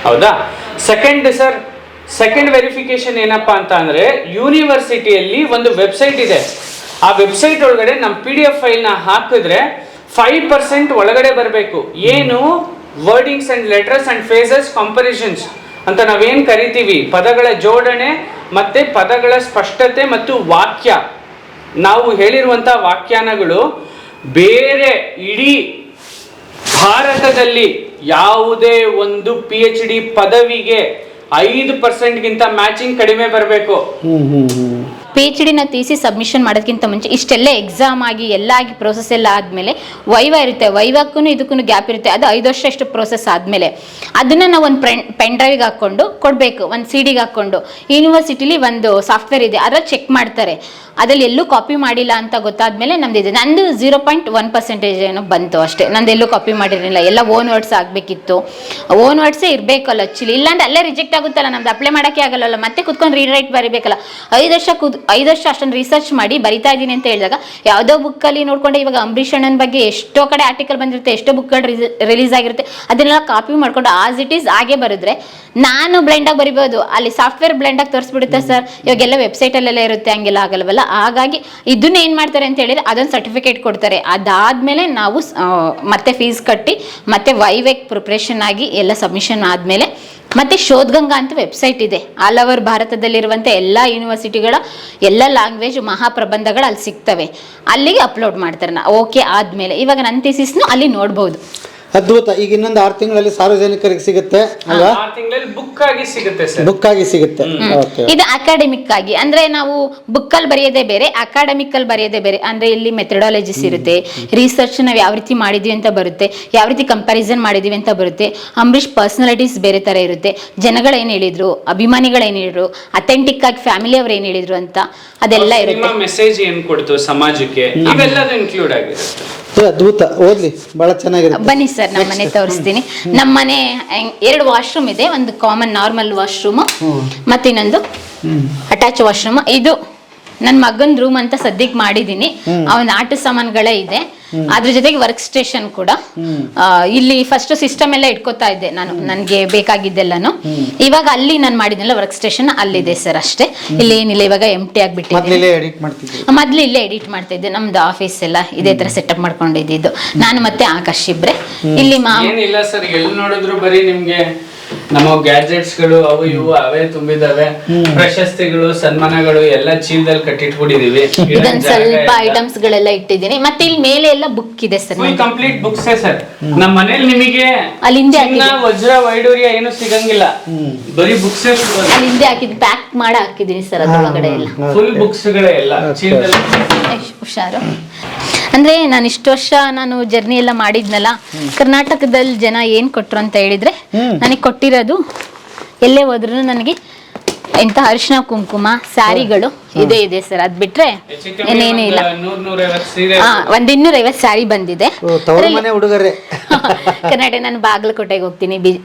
ಹೌದಾ? ಸೆಕೆಂಡ್ ವೆರಿಫಿಕೇಶನ್ ಏನಪ್ಪಾ ಅಂತ ಅಂದ್ರೆ, ಯೂನಿವರ್ಸಿಟಿಯಲ್ಲಿ ಒಂದು ವೆಬ್ಸೈಟ್ ಇದೆ. ಆ ವೆಬ್ಸೈಟ್ ಒಳಗಡೆ ನಮ್ಮ PDF ಫೈಲ್ ನ ಹಾಕಿದ್ರೆ 5% ಒಳಗಡೆ ಬರಬೇಕು. ಏನು? Wordings and letters and faces comparisons ಅಂತ ನಾವೇನ್ ಕರಿತೀವಿ, ಪದಗಳ ಜೋಡಣೆ ಮತ್ತೆ ಪದಗಳ ಸ್ಪಷ್ಟತೆ ಮತ್ತು ವಾಕ್ಯ. ನಾವು ಹೇಳಿರುವಂತ ವ್ಯಾಖ್ಯಾನಗಳು ಬೇರೆ ಇಡೀ ಭಾರತದಲ್ಲಿ ಯಾವುದೇ ಒಂದು PhD ಪದವಿಗೆ 5%ಗಿಂತ ಮ್ಯಾಚಿಂಗ್ ಕಡಿಮೆ ಬರಬೇಕು. PhD ನ ಥೀಸಿಸ್ ಸಬ್ಮಿಷನ್ ಮಾಡೋದಕ್ಕಿಂತ ಮುಂಚೆ ಇಷ್ಟೆಲ್ಲ ಎಕ್ಸಾಮ್ ಆಗಿ ಎಲ್ಲ ಆಗಿ ಪ್ರೋಸೆಸ್ ಎಲ್ಲ ಆದಮೇಲೆ ವೈವಾ ಇರುತ್ತೆ. ವೈವಾಕ್ಕೂ ಇದಕ್ಕೂ ಗ್ಯಾಪ್ ಇರುತ್ತೆ. ಅದು 5 ವರ್ಷ ಅಷ್ಟು ಪ್ರೋಸೆಸ್ ಆದಮೇಲೆ ಅದನ್ನು ನಾವು ಒಂದು ಪೆನ್ ಡ್ರೈವ್ಗೆ ಹಾಕ್ಕೊಂಡು ಕೊಡಬೇಕು, ಒಂದು CD ಗೆ ಹಾಕ್ಕೊಂಡು. ಯೂನಿವರ್ಸಿಟಿಲಿ ಒಂದು ಸಾಫ್ಟ್ವೇರ್ ಇದೆ, ಅದ್ರಲ್ಲಿ ಚೆಕ್ ಮಾಡ್ತಾರೆ. ಅದ್ರಲ್ಲಿ ಎಲ್ಲೂ ಕಾಪಿ ಮಾಡಿಲ್ಲ ಅಂತ ಗೊತ್ತಾದ್ಮೇಲೆ ನಮ್ದಿದೆ. ನಂದು 0.1% ಏನೋ ಬಂತು ಅಷ್ಟೇ. ನಂದು ಎಲ್ಲೂ ಕಾಪಿ ಮಾಡಿರಲಿಲ್ಲ, ಎಲ್ಲ ಓನ್ ವರ್ಡ್ಸ್ ಆಗಬೇಕಿತ್ತು. ಓನ್ ವರ್ಡ್ಸೇ ಇರಬೇಕಲ್ಲ ಆ್ಯಕ್ಚುಲಿ, ಇಲ್ಲಾಂದ್ರೆ ಅಲ್ಲೇ ರಿಜೆಕ್ಟ್ ಆಗುತ್ತಲ್ಲ, ನಮ್ದು ಅಪ್ಲೈ ಮಾಡೋಕ್ಕೆ ಆಗಲ್ಲ. ಮತ್ತೆ ಕುತ್ಕೊಂಡು ರೀಡ್ ರೈಟ್ ಬರೀಬೇಕಲ್ಲ. 5 ವರ್ಷ 5 ವರ್ಷ ಅಷ್ಟೊಂದು ರಿಸರ್ಚ್ ಮಾಡಿ ಬರಿತಾ ಇದ್ದೀನಿ ಅಂತ ಹೇಳಿದಾಗ ಯಾವುದೋ ಬುಕ್ಕಲ್ಲಿ ನೋಡ್ಕೊಂಡೆ ಇವಾಗ ಅಂಬರೀಷ್ ಅಣ್ಣನ ಬಗ್ಗೆ ಎಷ್ಟೋ ಕಡೆ ಆರ್ಟಿಕಲ್ ಬಂದಿರುತ್ತೆ, ಎಷ್ಟೋ ಬುಕ್ಗಳು ರಿಲೀಸ್ ಆಗಿರುತ್ತೆ, ಅದನ್ನೆಲ್ಲ ಕಾಪಿ ಮಾಡ್ಕೊಂಡು ಆಸ್ ಇಟ್ ಈಸ್ ಹಾಗೆ ಬರೆದ್ರೆ ನಾನು ಬ್ಲೈಂಡಾಗಿ ಬರಿಬೋದು, ಅಲ್ಲಿ ಸಾಫ್ಟ್ವೇರ್ ಬ್ಲೈಂಡಾಗಿ ತೋರಿಸ್ಬಿಡುತ್ತೆ ಸರ್. ಇವಾಗೆಲ್ಲ ವೆಬ್ಸೈಟಲ್ಲೆಲ್ಲ ಇರುತ್ತೆ, ಹಂಗೆಲ್ಲ ಆಗಲ್ವಲ್ಲ. ಹಾಗಾಗಿ ಇದನ್ನ ಏನು ಮಾಡ್ತಾರೆ ಅಂತ ಹೇಳಿದ್ರೆ ಅದೊಂದು ಸರ್ಟಿಫಿಕೇಟ್ ಕೊಡ್ತಾರೆ. ಅದಾದಮೇಲೆ ನಾವು ಮತ್ತೆ ಫೀಸ್ ಕಟ್ಟಿ ಮತ್ತೆ ವೈವೇಕ್ ಪ್ರಿಪ್ರೇಷನ್ ಆಗಿ ಎಲ್ಲ ಸಬ್ಮಿಷನ್ ಆದಮೇಲೆ ಮತ್ತೆ ಶೋಧಗಂಗಾ ಅಂತ ವೆಬ್ಸೈಟ್ ಇದೆ. ಆಲ್ ಓವರ್ ಭಾರತದಲ್ಲಿರುವಂಥ ಎಲ್ಲ ಯೂನಿವರ್ಸಿಟಿಗಳ ಎಲ್ಲ ಲ್ಯಾಂಗ್ವೇಜ್ ಮಹಾಪ್ರಬಂಧಗಳು ಅಲ್ಲಿ ಸಿಗ್ತವೆ. ಅಲ್ಲಿಗೆ ಅಪ್ಲೋಡ್ ಮಾಡ್ತಾರೆ. ಓಕೆ ಆದಮೇಲೆ ಇವಾಗ ನನ್ನ ಥೀಸಿಸ್ನು ಅಲ್ಲಿ ನೋಡ್ಬೋದು. ಅದ್ಭುತ. ಈಗ ಇನ್ನೊಂದು 6 ತಿಂಗಳಲ್ಲಿ ಸಾರ್ವಜನಿಕರಿಗೆ ಸಿಗುತ್ತೆ ಅಲ್ವಾ? 6 ತಿಂಗಳಲ್ಲಿ ಬುಕ್ ಆಗಿ ಸಿಗುತ್ತೆ ಸರ್. ಬುಕ್ ಆಗಿ ಸಿಗುತ್ತೆ. ಓಕೆ. ಇದು ಅಕಾಡೆಮಿಕ್ ಆಗಿ ಅಂದ್ರೆ ನಾವು ಬುಕ್ಕಲ್ಲಿ ಬರೆಯೋದೇ ಬೇರೆ, ಅಕಾಡೆಮಿಕ್ ಅಲ್ಲಿ ಬರೆಯೋದೇ ಬೇರೆ. ಅಂದ್ರೆ ಇಲ್ಲಿ ಮೆಥಡಾಲಜಿಸ್ ಇರುತ್ತೆ, ರಿಸರ್ಚ್ ನಾವು ಯಾವ ರೀತಿ ಮಾಡಿದ್ವಿ ಅಂತ ಬರುತ್ತೆ, ಯಾವ ರೀತಿ ಕಂಪ್ಯಾರಿಸನ್ ಮಾಡಿದ್ವಿ ಅಂತ ಬರುತ್ತೆ. ಅಂಬರೀಷ್ ಪರ್ಸನಾಲಿಟೀಸ್ ಬೇರೆ ತರ ಇರುತ್ತೆ, ಜನಗಳು ಏನ್ ಹೇಳಿದ್ರು, ಅಭಿಮಾನಿಗಳು ಏನ್ ಹೇಳಿದ್ರು, ಅಥೆಂಟಿಕ್ ಆಗಿ ಫ್ಯಾಮಿಲಿ ಅವ್ರು ಏನ್ ಹೇಳಿದ್ರು ಅಂತ ಅದೆಲ್ಲ ಇರುತ್ತೆ. ಮೆಸೇಜ್ ಏನ್ ಕೊಡ್ತು ಸಮಾಜಕ್ಕೆ, ಇವೆಲ್ಲದು ಇನ್ಕ್ಲೂಡ್ ಆಗಿರುತ್ತೆ. ಅದ್ಭುತ. ಓದ್ಲಿ, ಬಹಳ ಚೆನ್ನಾಗಿರುತ್ತೆ. ಬನ್ನಿ ಸರ್, ನಮ್ಮ ಮನೆ ತೋರಿಸ್ತೀನಿ. ನಮ್ಮ ಮನೆ 2 ವಾಶ್ರೂಮ್ ಇದೆ, ಒಂದು ಕಾಮನ್ ನಾರ್ಮಲ್ ವಾಶ್ರೂಮ್ ಮತ್ತೆ ಇನ್ನೊಂದು ಅಟ್ಯಾಚ್ ವಾಶ್ರೂಮ್. ಇದು ನನ್ನ ಮಗನ ರೂಮ್ ಅಂತ ಸದ್ಯಕ್ಕೆ ಮಾಡಿದೀನಿ. ಅವನ ಆಟ ಸಾಮಾನುಗಳೇ ಇದೆ, ಅದ್ರ ಜೊತೆಗೆ ವರ್ಕ್ ಸ್ಟೇಷನ್ ಕೂಡ. ಇಲ್ಲಿ ಫಸ್ಟ್ ಸಿಸ್ಟಮ್ ಎಲ್ಲ ಇಟ್ಕೋತಾ ಇದ್ದೆ ನಾನು, ನನ್ಗೆ ಬೇಕಾಗಿದ್ದೆಲ್ಲಾನು. ಇವಾಗ ಅಲ್ಲಿ ನಾನು ಮಾಡಿದ್ನೆಲ್ಲ ವರ್ಕ್ ಸ್ಟೇಷನ್ ಅಲ್ಲಿದೆ ಸರ್ ಅಷ್ಟೇ. ಇಲ್ಲಿ ಏನಿಲ್ಲ, ಇವಾಗ ಎಂಟಿ ಆಗ್ಬಿಟ್ಟಿದೆ. ಮೊದ್ಲು ಇಲ್ಲೇ ಎಡಿಟ್ ಮಾಡ್ತಾ ಇದ್ದೆ. ನಮ್ದು ಆಫೀಸ್ ಎಲ್ಲ ಇದೇ ತರ ಸೆಟಪ್ ಮಾಡ್ಕೊಂಡಿದ್ದು ನಾನು ಮತ್ತೆ ಆಕಾಶ್ ಇಬ್ರೆ. ಇಲ್ಲಿ ಏನಿಲ್ಲ ಸರ್, ಎಲ್ಲಿ ನೋಡಿದ್ರು ಬರೀ ನಿಮ್ಗೆ ನಮ್ಮ ಗ್ಯಾಜೆಟ್ಸ್ ಗಳು ಅವು ಇವು ಅವೇ ತುಂಬಿದಾವೆ. ಪ್ರಶಸ್ತಿಗಳು, ಸನ್ಮಾನಗಳು ಎಲ್ಲ ಚೀಲದಲ್ಲಿ ಕಟ್ಟಿಟ್ಬಿಟ್ಟಿದೀವಿ. ಇದೊಂದು ಸ್ವಲ್ಪ ಐಟಮ್ಸ್ ಗಳೆಲ್ಲ ಇಟ್ಟಿದ್ದೀನಿ. ಮತ್ತೆ ಇಲ್ಲಿ ಮೇಲೆ ಎಲ್ಲ ಬುಕ್ ಇದೆ sir, full complete books sir. ನಮ್ಮ ಮನೇಲಿ ನಿಮಗೆ ಅಲ್ಲಿ ಹಿಂದೆ ಚಿನ್ನ, ವಜ್ರ, ವೈಡೂರ್ಯ ಏನು ಸಿಗಂಗಿಲ್ಲ, ಬರೀ ಬುಕ್ಸ್. ಅಲ್ಲಿ ಹಿಂದೆ ಹಾಕಿದ್ ಪ್ಯಾಕ್ ಮಾಡಿ ಹಾಕಿದೀನಿ ಸರ್ ಅದ್ರೊಳಗಡೆ ಎಲ್ಲ. ಫುಲ್ ಬುಕ್ಸ್ ಗಳೇ ಎಲ್ಲ ಚೀಲದಲ್ಲಿ. ಹುಷಾರು. ಅಂದ್ರೆ ನಾನು ಇಷ್ಟು ವರ್ಷ ನಾನು ಜರ್ನಿ ಎಲ್ಲ ಮಾಡಿದ್ನಲ್ಲ, ಕರ್ನಾಟಕದಲ್ಲಿ ಜನ ಏನ್ ಕೊಟ್ರು ಅಂತ ಹೇಳಿದ್ರೆ, ನನಗೆ ಕೊಟ್ಟಿರೋದು ಎಲ್ಲೇ ಹೋದ್ರು ನನಗೆ ಇಂಥ ಅರಿಶಿನ ಕುಂಕುಮ, ಸ್ಯಾರಿಗಳು ಇದೇ ಇದೆ ಸರ್. ಅದ್ ಬಿಟ್ರೆ ಏನೇನು ಇಲ್ಲ. 250 ಸ್ಯಾರಿ ಬಂದಿದೆ. ಕರ್ನಾಟಕ ನಾನು ಬಾಗಲಕೋಟೆಗೆ ಹೋಗ್ತೀನಿ,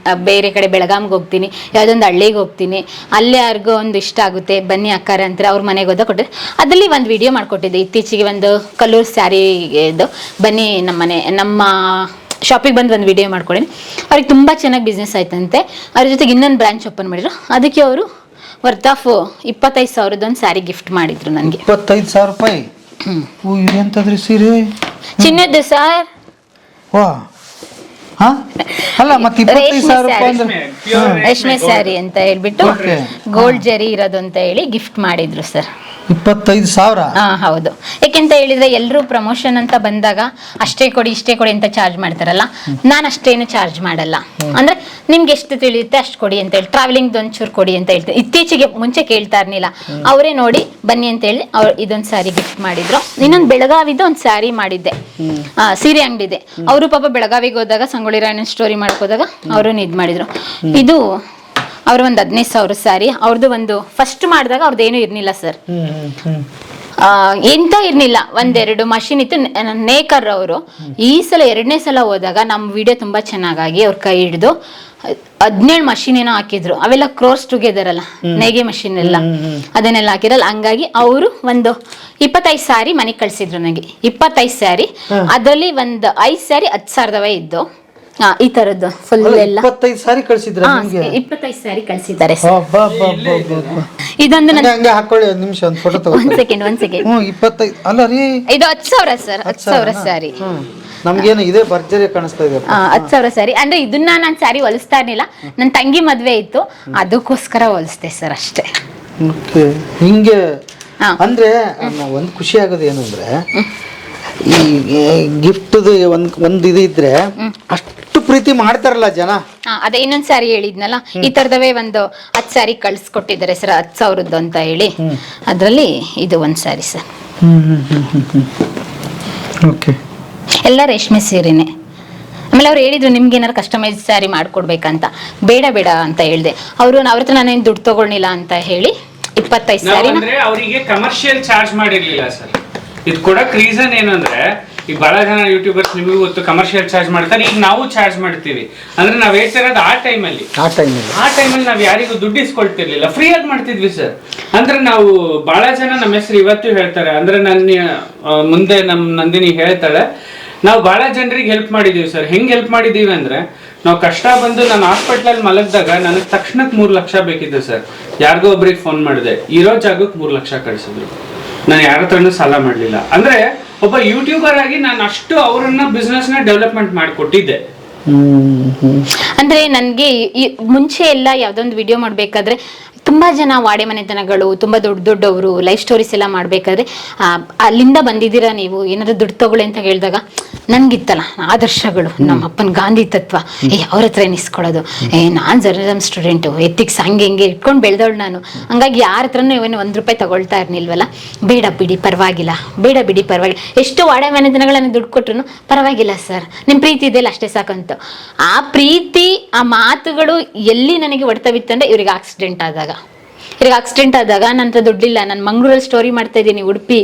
ಬೇರೆ ಕಡೆ ಬೆಳಗಾಂಗೆ ಹೋಗ್ತೀನಿ, ಯಾವ್ದೊಂದು ಹಳ್ಳಿಗೆ ಹೋಗ್ತೀನಿ, ಅಲ್ಲೇ ಯಾರಿಗೋ ಒಂದು ಇಷ್ಟ ಆಗುತ್ತೆ, ಬನ್ನಿ ಅಕ್ಕಾರ ಅಂತಾರೆ, ಅವ್ರ ಮನೆಗೆ ಹೋದ ಕೊಟ್ಟಿದ್ದೆ. ಅದ್ರಲ್ಲಿ ಒಂದು ವಿಡಿಯೋ ಮಾಡ್ಕೊಟ್ಟಿದ್ದೆ ಇತ್ತೀಚೆಗೆ, ಒಂದು ಕಲ್ಲೂರು ಸ್ಯಾರಿದು. ಬನ್ನಿ ನಮ್ಮ ಶಾಪಿಗೆ ಬಂದು ಒಂದು ವಿಡಿಯೋ ಮಾಡ್ಕೊಡೀನಿ. ಅವ್ರಿಗೆ ತುಂಬ ಚೆನ್ನಾಗಿ ಬಿಸ್ನೆಸ್ ಆಯ್ತಂತೆ. ಅದ್ರ ಜೊತೆಗೆ ಇನ್ನೊಂದು ಬ್ರಾಂಚ್ ಓಪನ್ ಮಾಡಿದ್ರು. ಅದಕ್ಕೆ ಅವರು ವರ್ತ್ ಆಫ್ 25,000 ಒಂದು ಸ್ಯಾರಿ ಗಿಫ್ಟ್ ಮಾಡಿದ್ರು ನನಗೆ. 25,000 ರೂಪಾಯಿ? ಎಂತದ್ರಿ ಸೀರೆ? ಚಿನ್ನದ್ದು ಸರ್. ಅಲ್ಲ, ಮತ್ತೆ 25,000 ರೂಪಾಯಿ ರೇಷ್ಮೆ ಸ್ಯಾರಿ ಅಂತ ಹೇಳ್ಬಿಟ್ಟು ಗೋಲ್ಡ್ ಜರಿ ಇರೋದು ಅಂತ ಹೇಳಿ ಗಿಫ್ಟ್ ಮಾಡಿದ್ರು ಸರ್. 25,000? ಹೌದು. ಯಾಕೆಂತ ಹೇಳಿದ್ರೆ ಎಲ್ಲರೂ ಪ್ರಮೋಷನ್ ಅಂತ ಬಂದಾಗ ಅಷ್ಟೇ ಕೊಡಿ ಇಷ್ಟೇ ಕೊಡಿ ಅಂತ ಚಾರ್ಜ್ ಮಾಡ್ತಾರಲ್ಲ, ನಾನು ಅಷ್ಟೇನು ಚಾರ್ಜ್ ಮಾಡಲ್ಲ. ಅಂದ್ರೆ ನಿಮ್ಗೆ ಎಷ್ಟು ತಿಳಿಯುತ್ತೆ ಅಷ್ಟು ಕೊಡಿ ಅಂತ ಹೇಳಿ, ಟ್ರಾವೆಲಿಂಗ್ ಒಂಚೂರು ಕೊಡಿ ಅಂತ ಹೇಳ್ತೀನಿ. ಇತ್ತೀಚೆಗೆ ಮುಂಚೆ ಕೇಳ್ತಾ ಇರ್ಲಿಲ್ಲ, ಅವರೇ ನೋಡಿ ಬನ್ನಿ ಅಂತ ಹೇಳಿ ಅವ್ರು ಇದೊಂದು ಸ್ಯಾರಿ ಗಿಫ್ಟ್ ಮಾಡಿದ್ರು. ಇನ್ನೊಂದು ಬೆಳಗಾವಿದು ಒಂದು ಸ್ಯಾರಿ ಮಾಡಿದ್ದೆ, ಸೀರೆ ಅಂಗಡಿದೆ. ಅವರು ಪಾಪ ಬೆಳಗಾವಿಗೆ ಹೋದಾಗ ಸಂಗೊಳ್ಳಿ ರಾಯಣ್ಣ ಸ್ಟೋರಿ ಮಾಡ್ಕೋದಾಗ ಅವರು ಇದ್ ಮಾಡಿದ್ರು. ಇದು ಅವ್ರ ಒಂದು 15,000 ಸ್ಯಾರಿ. ಅವ್ರದ್ದು ಒಂದು ಫಸ್ಟ್ ಮಾಡಿದಾಗ ಅವ್ರದ್ದು ಏನೂ ಇರ್ಲಿಲ್ಲ ಸರ್, ಎಂತ ಇರ್ಲಿಲ್ಲ. 1-2 ಮಷಿನ್ ಇತ್ತು. ನೇಕರ್ ಅವರು ಈ ಸಲ 2ನೇ ಸಲ ಹೋದಾಗ ನಮ್ಮ ವಿಡಿಯೋ ತುಂಬಾ ಚೆನ್ನಾಗಾಗಿ ಅವ್ರ ಕೈ ಹಿಡಿದು 17 ಮಷಿನ್ ಏನೋ ಹಾಕಿದ್ರು. ಅವೆಲ್ಲ ಕ್ರೋಸ್ ಟುಗೆದರ್ ಅಲ್ಲ, ನೇಗೆ ಮಷಿನ್ ಎಲ್ಲ ಅದನ್ನೆಲ್ಲ ಹಾಕಿರಲ್ಲ. ಹಂಗಾಗಿ ಅವರು ಒಂದು 25 ಸ್ಯಾರಿ ಮನೆಗೆ ಕಳ್ಸಿದ್ರು ನನಗೆ. 25 ಸ್ಯಾರಿ, ಅದರಲ್ಲಿ ಒಂದು 5 ಸ್ಯಾರಿ 10,000 ಇದ್ದು. ಈ ತರದ್ದು ಫುಲ್ ಎಲ್ಲ 25 ಸಾರಿ ಕಳಿಸಿದ್ರೆ 25 ಸ್ಯಾರಿ ಕಳಿಸಿದ್ದಾರೆ. ಇದೊಂದು ಹಾಕೊಳ್ಳಿ, ಒಂದು ನಿಮಿಷ ಒಂದು ಫೋಟೋ ತಗೋ. ಒಂದ್ ಸೆಕೆಂಡ್ 25 ಅಲ್ಲ ರೀ, ಇದು 10,000 ಸರ್. 10,000 ಸ್ಯಾರಿ. ನಮ್ಗೇನು ಇದೆ ಭರ್ಜರಿ ಕಾಣಿಸ್ತಾ ಇದೆ. 10,000 ಸ್ಯಾರಿ. ಅಂದ್ರೆ ಇದನ್ನ ನಾನು ಸ್ಯಾರಿ ಹೊಲಿಸ್ತಾ ಇರ್ಲಿಲ್ಲ, ನನ್ನ ತಂಗಿ ಮದ್ವೆ ಇತ್ತು ಅದಕ್ಕೋಸ್ಕರ ಹೊಲಿಸ್ತೆ ಸರ್ ಅಷ್ಟೇ. ಹಿಂಗೆ ಅಂದ್ರೆ ಒಂದ್ ಖುಷಿ ಆಗೋದು ಏನು ಅಂದ್ರೆ, ಈ ಗಿಫ್ಟ್ದು ಒಂದ್ ಇದ್ರೆ ಅಷ್ಟು ಪ್ರೀತಿ ಮಾಡ್ತಾರಲ್ಲ ಜನ. ಅದೇ ಇನ್ನೊಂದ್ ಸ್ಯಾರಿ ಹೇಳಿದ್ನಲ್ಲ, ಈ ತರದವೇ ಒಂದು 10 ಸ್ಯಾರಿ ಕಳ್ಸಿಕೊಟ್ಟಿದ್ದಾರೆ ಸರ್, 10,000 ಅಂತ ಹೇಳಿ. ಅದ್ರಲ್ಲಿ ಇದು ಒಂದ್ ಸ್ಯಾರಿ ಸರ್. ಎಲ್ಲ ರೇಷ್ಮೆ ಸೀರೆನೆ. ಆಮೇಲೆ ಅವ್ರು ಹೇಳಿದ್ರು ನಿಮ್ಗೆ ಏನಾರು ಕಸ್ಟಮೈಸ್ ಸ್ಯಾರಿ ಮಾಡ್ಕೊಡ್ಬೇಕಂತ. ಬೇಡ ಅಂತ ಹೇಳಿದೆ. ಅವ್ರ ಹತ್ರ ನಾನೇನು ದುಡ್ಡು ತಗೊಳ್ಳಿಲ್ಲ ಅಂತ ಹೇಳಿ 25 ಸ್ಯಾರಿ ಅವರಿಗೆ ಕಮರ್ಷಿಯಲ್ ಚಾರ್ಜ್ ಮಾಡಿರ್ಲಿಲ್ಲ ಸರ್. ಇದು ಕೊಡಕ್ ರೀಸನ್ ಏನಂದ್ರೆ, ಈಗ ಬಹಳ ಜನ ಯೂಟ್ಯೂಬರ್ಸ್ ನಿಮಗೂ ಗೊತ್ತು ಕಮರ್ಷಿಯಲ್ ಚಾರ್ಜ್ ಮಾಡ್ತಾರೆ, ಈಗ ನಾವು ಚಾರ್ಜ್ ಮಾಡ್ತೀವಿ. ಅಂದ್ರೆ ನಾವ್ ಹೇಳ್ತಿರೋದು ಆ ಟೈಮಲ್ಲಿ ನಾವ್ ಯಾರಿಗೂ ದುಡ್ಡು ಇಸ್ಕೊಳ್ತಿರ್ಲಿಲ್ಲ, ಫ್ರೀ ಆಗಿ ಮಾಡ್ತಿದ್ವಿ ಸರ್. ಅಂದ್ರೆ ನಾವು ಬಹಳ ಜನ ನಮ್ಮ ಹೆಸರು ಇವತ್ತು ಹೇಳ್ತಾರೆ, ಅಂದ್ರೆ ಮುಂದೆ ನಂದಿನಿ ಹೇಳ್ತಾಳೆ, ನಾವು ಬಹಳ ಜನರಿಗೆ ಹೆಲ್ಪ್ ಮಾಡಿದೀವಿ ಸರ್. ಹೆಂಗ್ ಹೆಲ್ಪ್ ಮಾಡಿದೀವಿ ಅಂದ್ರೆ, ನಾವು ಕಷ್ಟ ಬಂದು ನಾನು ಹಾಸ್ಪಿಟ್ಲಲ್ಲಿ ಮಲಗಿದಾಗ ನನಗೆ ತಕ್ಷಣಕ್ಕೆ 3 ಲಕ್ಷ ಬೇಕಿತ್ತು ಸರ್. ಯಾರಿಗೋ ಒಬ್ರಿಗೆ ಫೋನ್ ಮಾಡಿದೆ, ಇರೋ ಜಾಗಕ್ಕೆ 3 ಲಕ್ಷ ಕಳಿಸಿದ್ರು. ನಾನು ಯಾರ ಹತ್ರನೂ ಸಾಲ ಮಾಡಲಿಲ್ಲ. ಅಂದ್ರೆ ಒಬ್ಬ ಯೂಟ್ಯೂಬರ್ ಆಗಿ ನಾನು ಅಷ್ಟು ಅವರನ್ನ ಬಿಸ್ನೆಸ್ ನ ಡೆವಲಪ್ಮೆಂಟ್ ಮಾಡಿಕೊಟ್ಟಿದ್ದೆ. ಅಂದ್ರೆ ನನ್ಗೆ ಮುಂಚೆ ಎಲ್ಲ ಯಾವ್ದೊಂದು ವಿಡಿಯೋ ಮಾಡ್ಬೇಕಾದ್ರೆ ತುಂಬಾ ಜನ ವಾಡೆ ಮನೆತನಗಳು, ತುಂಬಾ ದೊಡ್ಡವರು ಲೈಫ್ ಸ್ಟೋರೀಸ್ ಎಲ್ಲ ಮಾಡ್ಬೇಕಾದ್ರೆ ಅಲ್ಲಿಂದ ಬಂದಿದ್ದೀರಾ ನೀವು, ಏನಾದ್ರು ದುಡ್ಡು ತಗೊಳ್ಳಿ ಅಂತ ಹೇಳಿದಾಗ ನನ್ಗಿತ್ತಲ್ಲ ಆದರ್ಶಗಳು, ನಮ್ಮ ಅಪ್ಪನ ಗಾಂಧಿ ತತ್ವ, ಅವ್ರ ಹತ್ರ ಏನಿಸ್ಕೊಳ್ಳೋದು, ನಾನ್ ಜರ್ನಲಿಸಮ್ ಸ್ಟೂಡೆಂಟು, ಎಥಿಕ್ಸ್ ಹಂಗೆ ಹಿಂಗೆ ಇಟ್ಕೊಂಡು ಬೆಳೆದವಳು ನಾನು. ಹಂಗಾಗಿ ಯಾರ ಹತ್ರನೂ ಏನು 1 ರೂಪಾಯಿ ತಗೊಳ್ತಾ ಇರ್ನಿಲ್ವಲ್ಲ. ಬೇಡ ಬಿಡಿ ಪರವಾಗಿಲ್ಲ, ಎಷ್ಟು ವಾಡೆ ಮನೆತನಗಳನ್ನ ದುಡ್ಡು ಕೊಟ್ರು ಪರವಾಗಿಲ್ಲ ಸರ್, ನಿಮ್ ಪ್ರೀತಿ ಇದೆಯಲ್ಲ ಅಷ್ಟೇ ಸಾಕಂತ. ಆ ಪ್ರೀತಿ, ಆ ಮಾತುಗಳು ಎಲ್ಲಿ ನನಗೆ ಹೊಡ್ತವಿತ್ತಂದ್ರೆ ಇವ್ರಿಗೆ ಆಕ್ಸಿಡೆಂಟ್ ಆದಾಗ ನನ್ನ ದುಡ್ಡಿಲ್ಲ, ನಾನು ಮಂಗಳೂರಲ್ಲಿ ಸ್ಟೋರಿ ಮಾಡ್ತಾ ಇದ್ದೀನಿ, ಉಡುಪಿ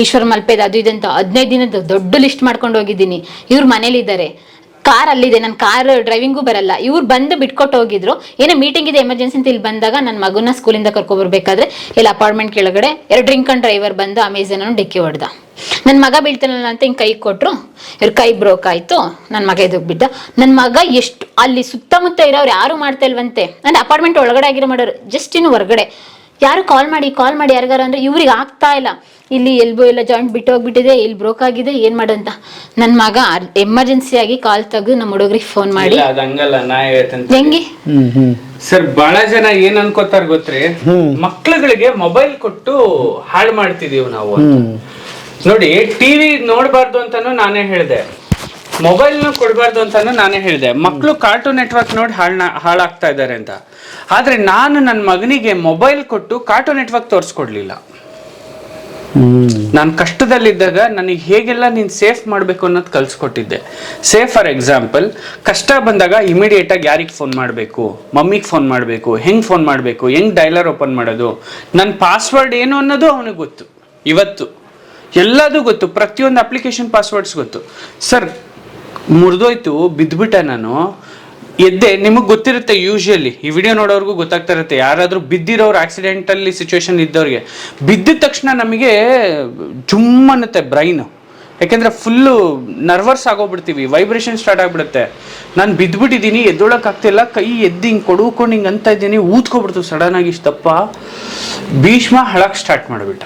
ಈಶ್ವರ ಮಲ್ಪೇದ ಅದು ಇದಂತ 15 ದಿನದ ದೊಡ್ಡ ಲಿಸ್ಟ್ ಮಾಡ್ಕೊಂಡು ಹೋಗಿದ್ದೀನಿ. ಇವ್ರ ಮನೇಲಿದ್ದಾರೆ, ಕಾರ್ ಅಲ್ಲಿದೆ, ನನ್ನ ಕಾರ್ ಡ್ರೈವಿಂಗು ಬರಲ್ಲ. ಇವ್ರು ಬಂದು ಬಿಟ್ಕೊಟ್ಟು ಹೋಗಿದ್ರು, ಏನೋ ಮೀಟಿಂಗ್ ಇದೆ ಎಮರ್ಜೆನ್ಸಿ ಅಂತ ಇಲ್ಲಿ ಬಂದಾಗ ನನ್ನ ಮಗುನ ಸ್ಕೂಲಿಂದ ಕರ್ಕೊಬರ್ಬೇಕಾದ್ರೆ ಇಲ್ಲಿ ಅಪಾರ್ಟ್ಮೆಂಟ್ ಕೆಳಗಡೆ 2 ಡ್ರಿಂಕ್ ಅಂಡ್ ಡ್ರೈವರ್ ಬಂದು ಅಮೆಝಾನ್ ಡಿಕ್ಕಿ ಹೊಡೆದ. ನನ್ನ ಮಗ ಬೀಳ್ತಾನಲ್ಲ ಅಂತ ಹಿಂಗೆ ಕೈ ಕೊಟ್ರು, ಇವ್ರ ಕೈ ಬ್ರೋಕ್ ಆಯ್ತು, ನನ್ನ ಮಗ ಎದೋಗ್ಬಿಟ್ಟ. ನನ್ನ ಮಗ ಎಷ್ಟು ಅಲ್ಲಿ ಸುತ್ತಮುತ್ತ ಇರೋರು ಯಾರು ಮಾಡ್ತಾ ಇಲ್ವಂತೆ, ಅಂದ್ರೆ ಅಪಾರ್ಟ್ಮೆಂಟ್ ಒಳಗಡೆ ಆಗಿರೋ ಮಾಡೋರು, ಜಸ್ಟ್ ಇನ್ನು ಹೊರಗಡೆ ಯಾರು ಕಾಲ್ ಮಾಡಿ ಯಾರಿಗಾರು ಅಂದ್ರೆ ಇವ್ರಿಗೆ ಆಗ್ತಾ ಇಲ್ಲ, ಇಲ್ಲಿ ಎಲ್ಬೋ ಎಲ್ಲ ಜಾಯಿಂಟ್ ಬಿಟ್ಟು ಹೋಗ್ಬಿಟ್ಟಿದೆ, ಇಲ್ಲಿ ಬ್ರೋಕ್ ಆಗಿದೆ, ಏನ್ ಮಾಡಂತ. ನನ್ನ ಮಗ ಎಮರ್ಜೆನ್ಸಿ ಆಗಿ ಕಾಲ್ ತೆಗೆದು ನಮ್ಮ ಹುಡುಗರಿಗೆ ಫೋನ್ ಮಾಡಿ, ಹೆಂಗೆ ಸರ್ ಬಹಳ ಜನ ಏನ್ ಅನ್ಕೋತಾರ ಗೊತ್ತ್ರಿ, ಮಕ್ಳುಗಳಿಗೆ ಮೊಬೈಲ್ ಕೊಟ್ಟು ಹಾಳು ಮಾಡ್ತಿದೀವಿ ನಾವು. ನೋಡಿ, ಟಿವಿ ನೋಡ್ಬಾರ್ದು ಅಂತಾನು ನಾನೇ ಹೇಳ್ದೆ, ಮೊಬೈಲ್ ಕೊಡ್ಬಾರ್ದು ಅಂತಾನು ನಾನೇ ಹೇಳ್ದೆ. ಮಕ್ಕಳು ಕಾರ್ಟೂನ್ ನೆಟ್ವರ್ಕ್ ನೋಡಿ ಹಾಳಾಗ್ತಾ ಇದ್ದಾರೆ ಅಂತ. ಆದ್ರೆ ನಾನು ನನ್ನ ಮಗನಿಗೆ ಮೊಬೈಲ್ ಕೊಟ್ಟು ಕಾರ್ಟೂನ್ ನೆಟ್ವರ್ಕ್ ತೋರಿಸ್ಕೊಡ್ಲಿಲ್ಲ. ನಾನು ಕಷ್ಟದಲ್ಲಿದ್ದಾಗ ನನಗೆ ಹೇಗೆಲ್ಲ ನೀನ್ ಸೇಫ್ ಮಾಡ್ಬೇಕು ಅನ್ನೋದು ಕಲ್ಸ್ಕೊಟ್ಟಿದ್ದೆ. ಫಾರ್ ಎಕ್ಸಾಂಪಲ್, ಕಷ್ಟ ಬಂದಾಗ ಇಮಿಡಿಯೇಟ್ ಆಗಿ ಯಾರಿಗೆ ಫೋನ್ ಮಾಡಬೇಕು, ಮಮ್ಮಿಗೆ ಫೋನ್ ಮಾಡಬೇಕು, ಹೆಂಗ್ ಫೋನ್ ಮಾಡಬೇಕು, ಹೆಂಗ್ ಡೈಲರ್ ಓಪನ್ ಮಾಡೋದು, ನನ್ನ ಪಾಸ್ವರ್ಡ್ ಏನು ಅನ್ನೋದು ಅವನಿಗೆ ಗೊತ್ತು. ಇವತ್ತು ಎಲ್ಲದೂ ಗೊತ್ತು, ಪ್ರತಿಯೊಂದು ಅಪ್ಲಿಕೇಶನ್ ಪಾಸ್ವರ್ಡ್ಸ್ ಗೊತ್ತು. ಸರ್ ಮುರಿದೋಯ್ತು, ಬಿದ್ದುಬಿಟ್ಟೆ ನಾನು, ಎದ್ದೆ. ನಿಮಗೆ ಗೊತ್ತಿರುತ್ತೆ, ಯೂಶುವಲಿ ಈ ವಿಡಿಯೋ ನೋಡೋರ್ಗೂ ಗೊತ್ತಾಗ್ತಾ ಇರುತ್ತೆ, ಯಾರಾದರೂ ಬಿದ್ದಿರೋರು ಆಕ್ಸಿಡೆಂಟಲ್ಲಿ ಸಿಚುವೇಶನ್ ಇದ್ದವ್ರಿಗೆ ಬಿದ್ದಿದ ತಕ್ಷಣ ನಮಗೆ ಜುಮ್ ಅನ್ನುತ್ತೆ ಬ್ರೈನು. ಯಾಕೆಂದರೆ ಫುಲ್ಲು ನರ್ವಸ್ ಆಗೋಗ್ಬಿಡ್ತೀವಿ, ವೈಬ್ರೇಷನ್ ಸ್ಟಾರ್ಟ್ ಆಗಿಬಿಡುತ್ತೆ. ನಾನು ಬಿದ್ದುಬಿಟ್ಟಿದ್ದೀನಿ, ಎದ್ದೊಳಕ್ಕಾಗ್ತಿಲ್ಲ, ಕೈ ಎದ್ದು ಹಿಂಗೆ ಕೊಡ್ಕೊಂಡು ಹಿಂಗೆ ಅಂತ ಇದ್ದೀನಿ, ಊದ್ಕೊಬಿಡ್ತು ಸಡನ್ ಆಗಿ ಇಷ್ಟಪ್ಪ. ಭೀಷ್ಮ ಹಳಕ್ಕೆ ಸ್ಟಾರ್ಟ್ ಮಾಡಿಬಿಟ್ಟ.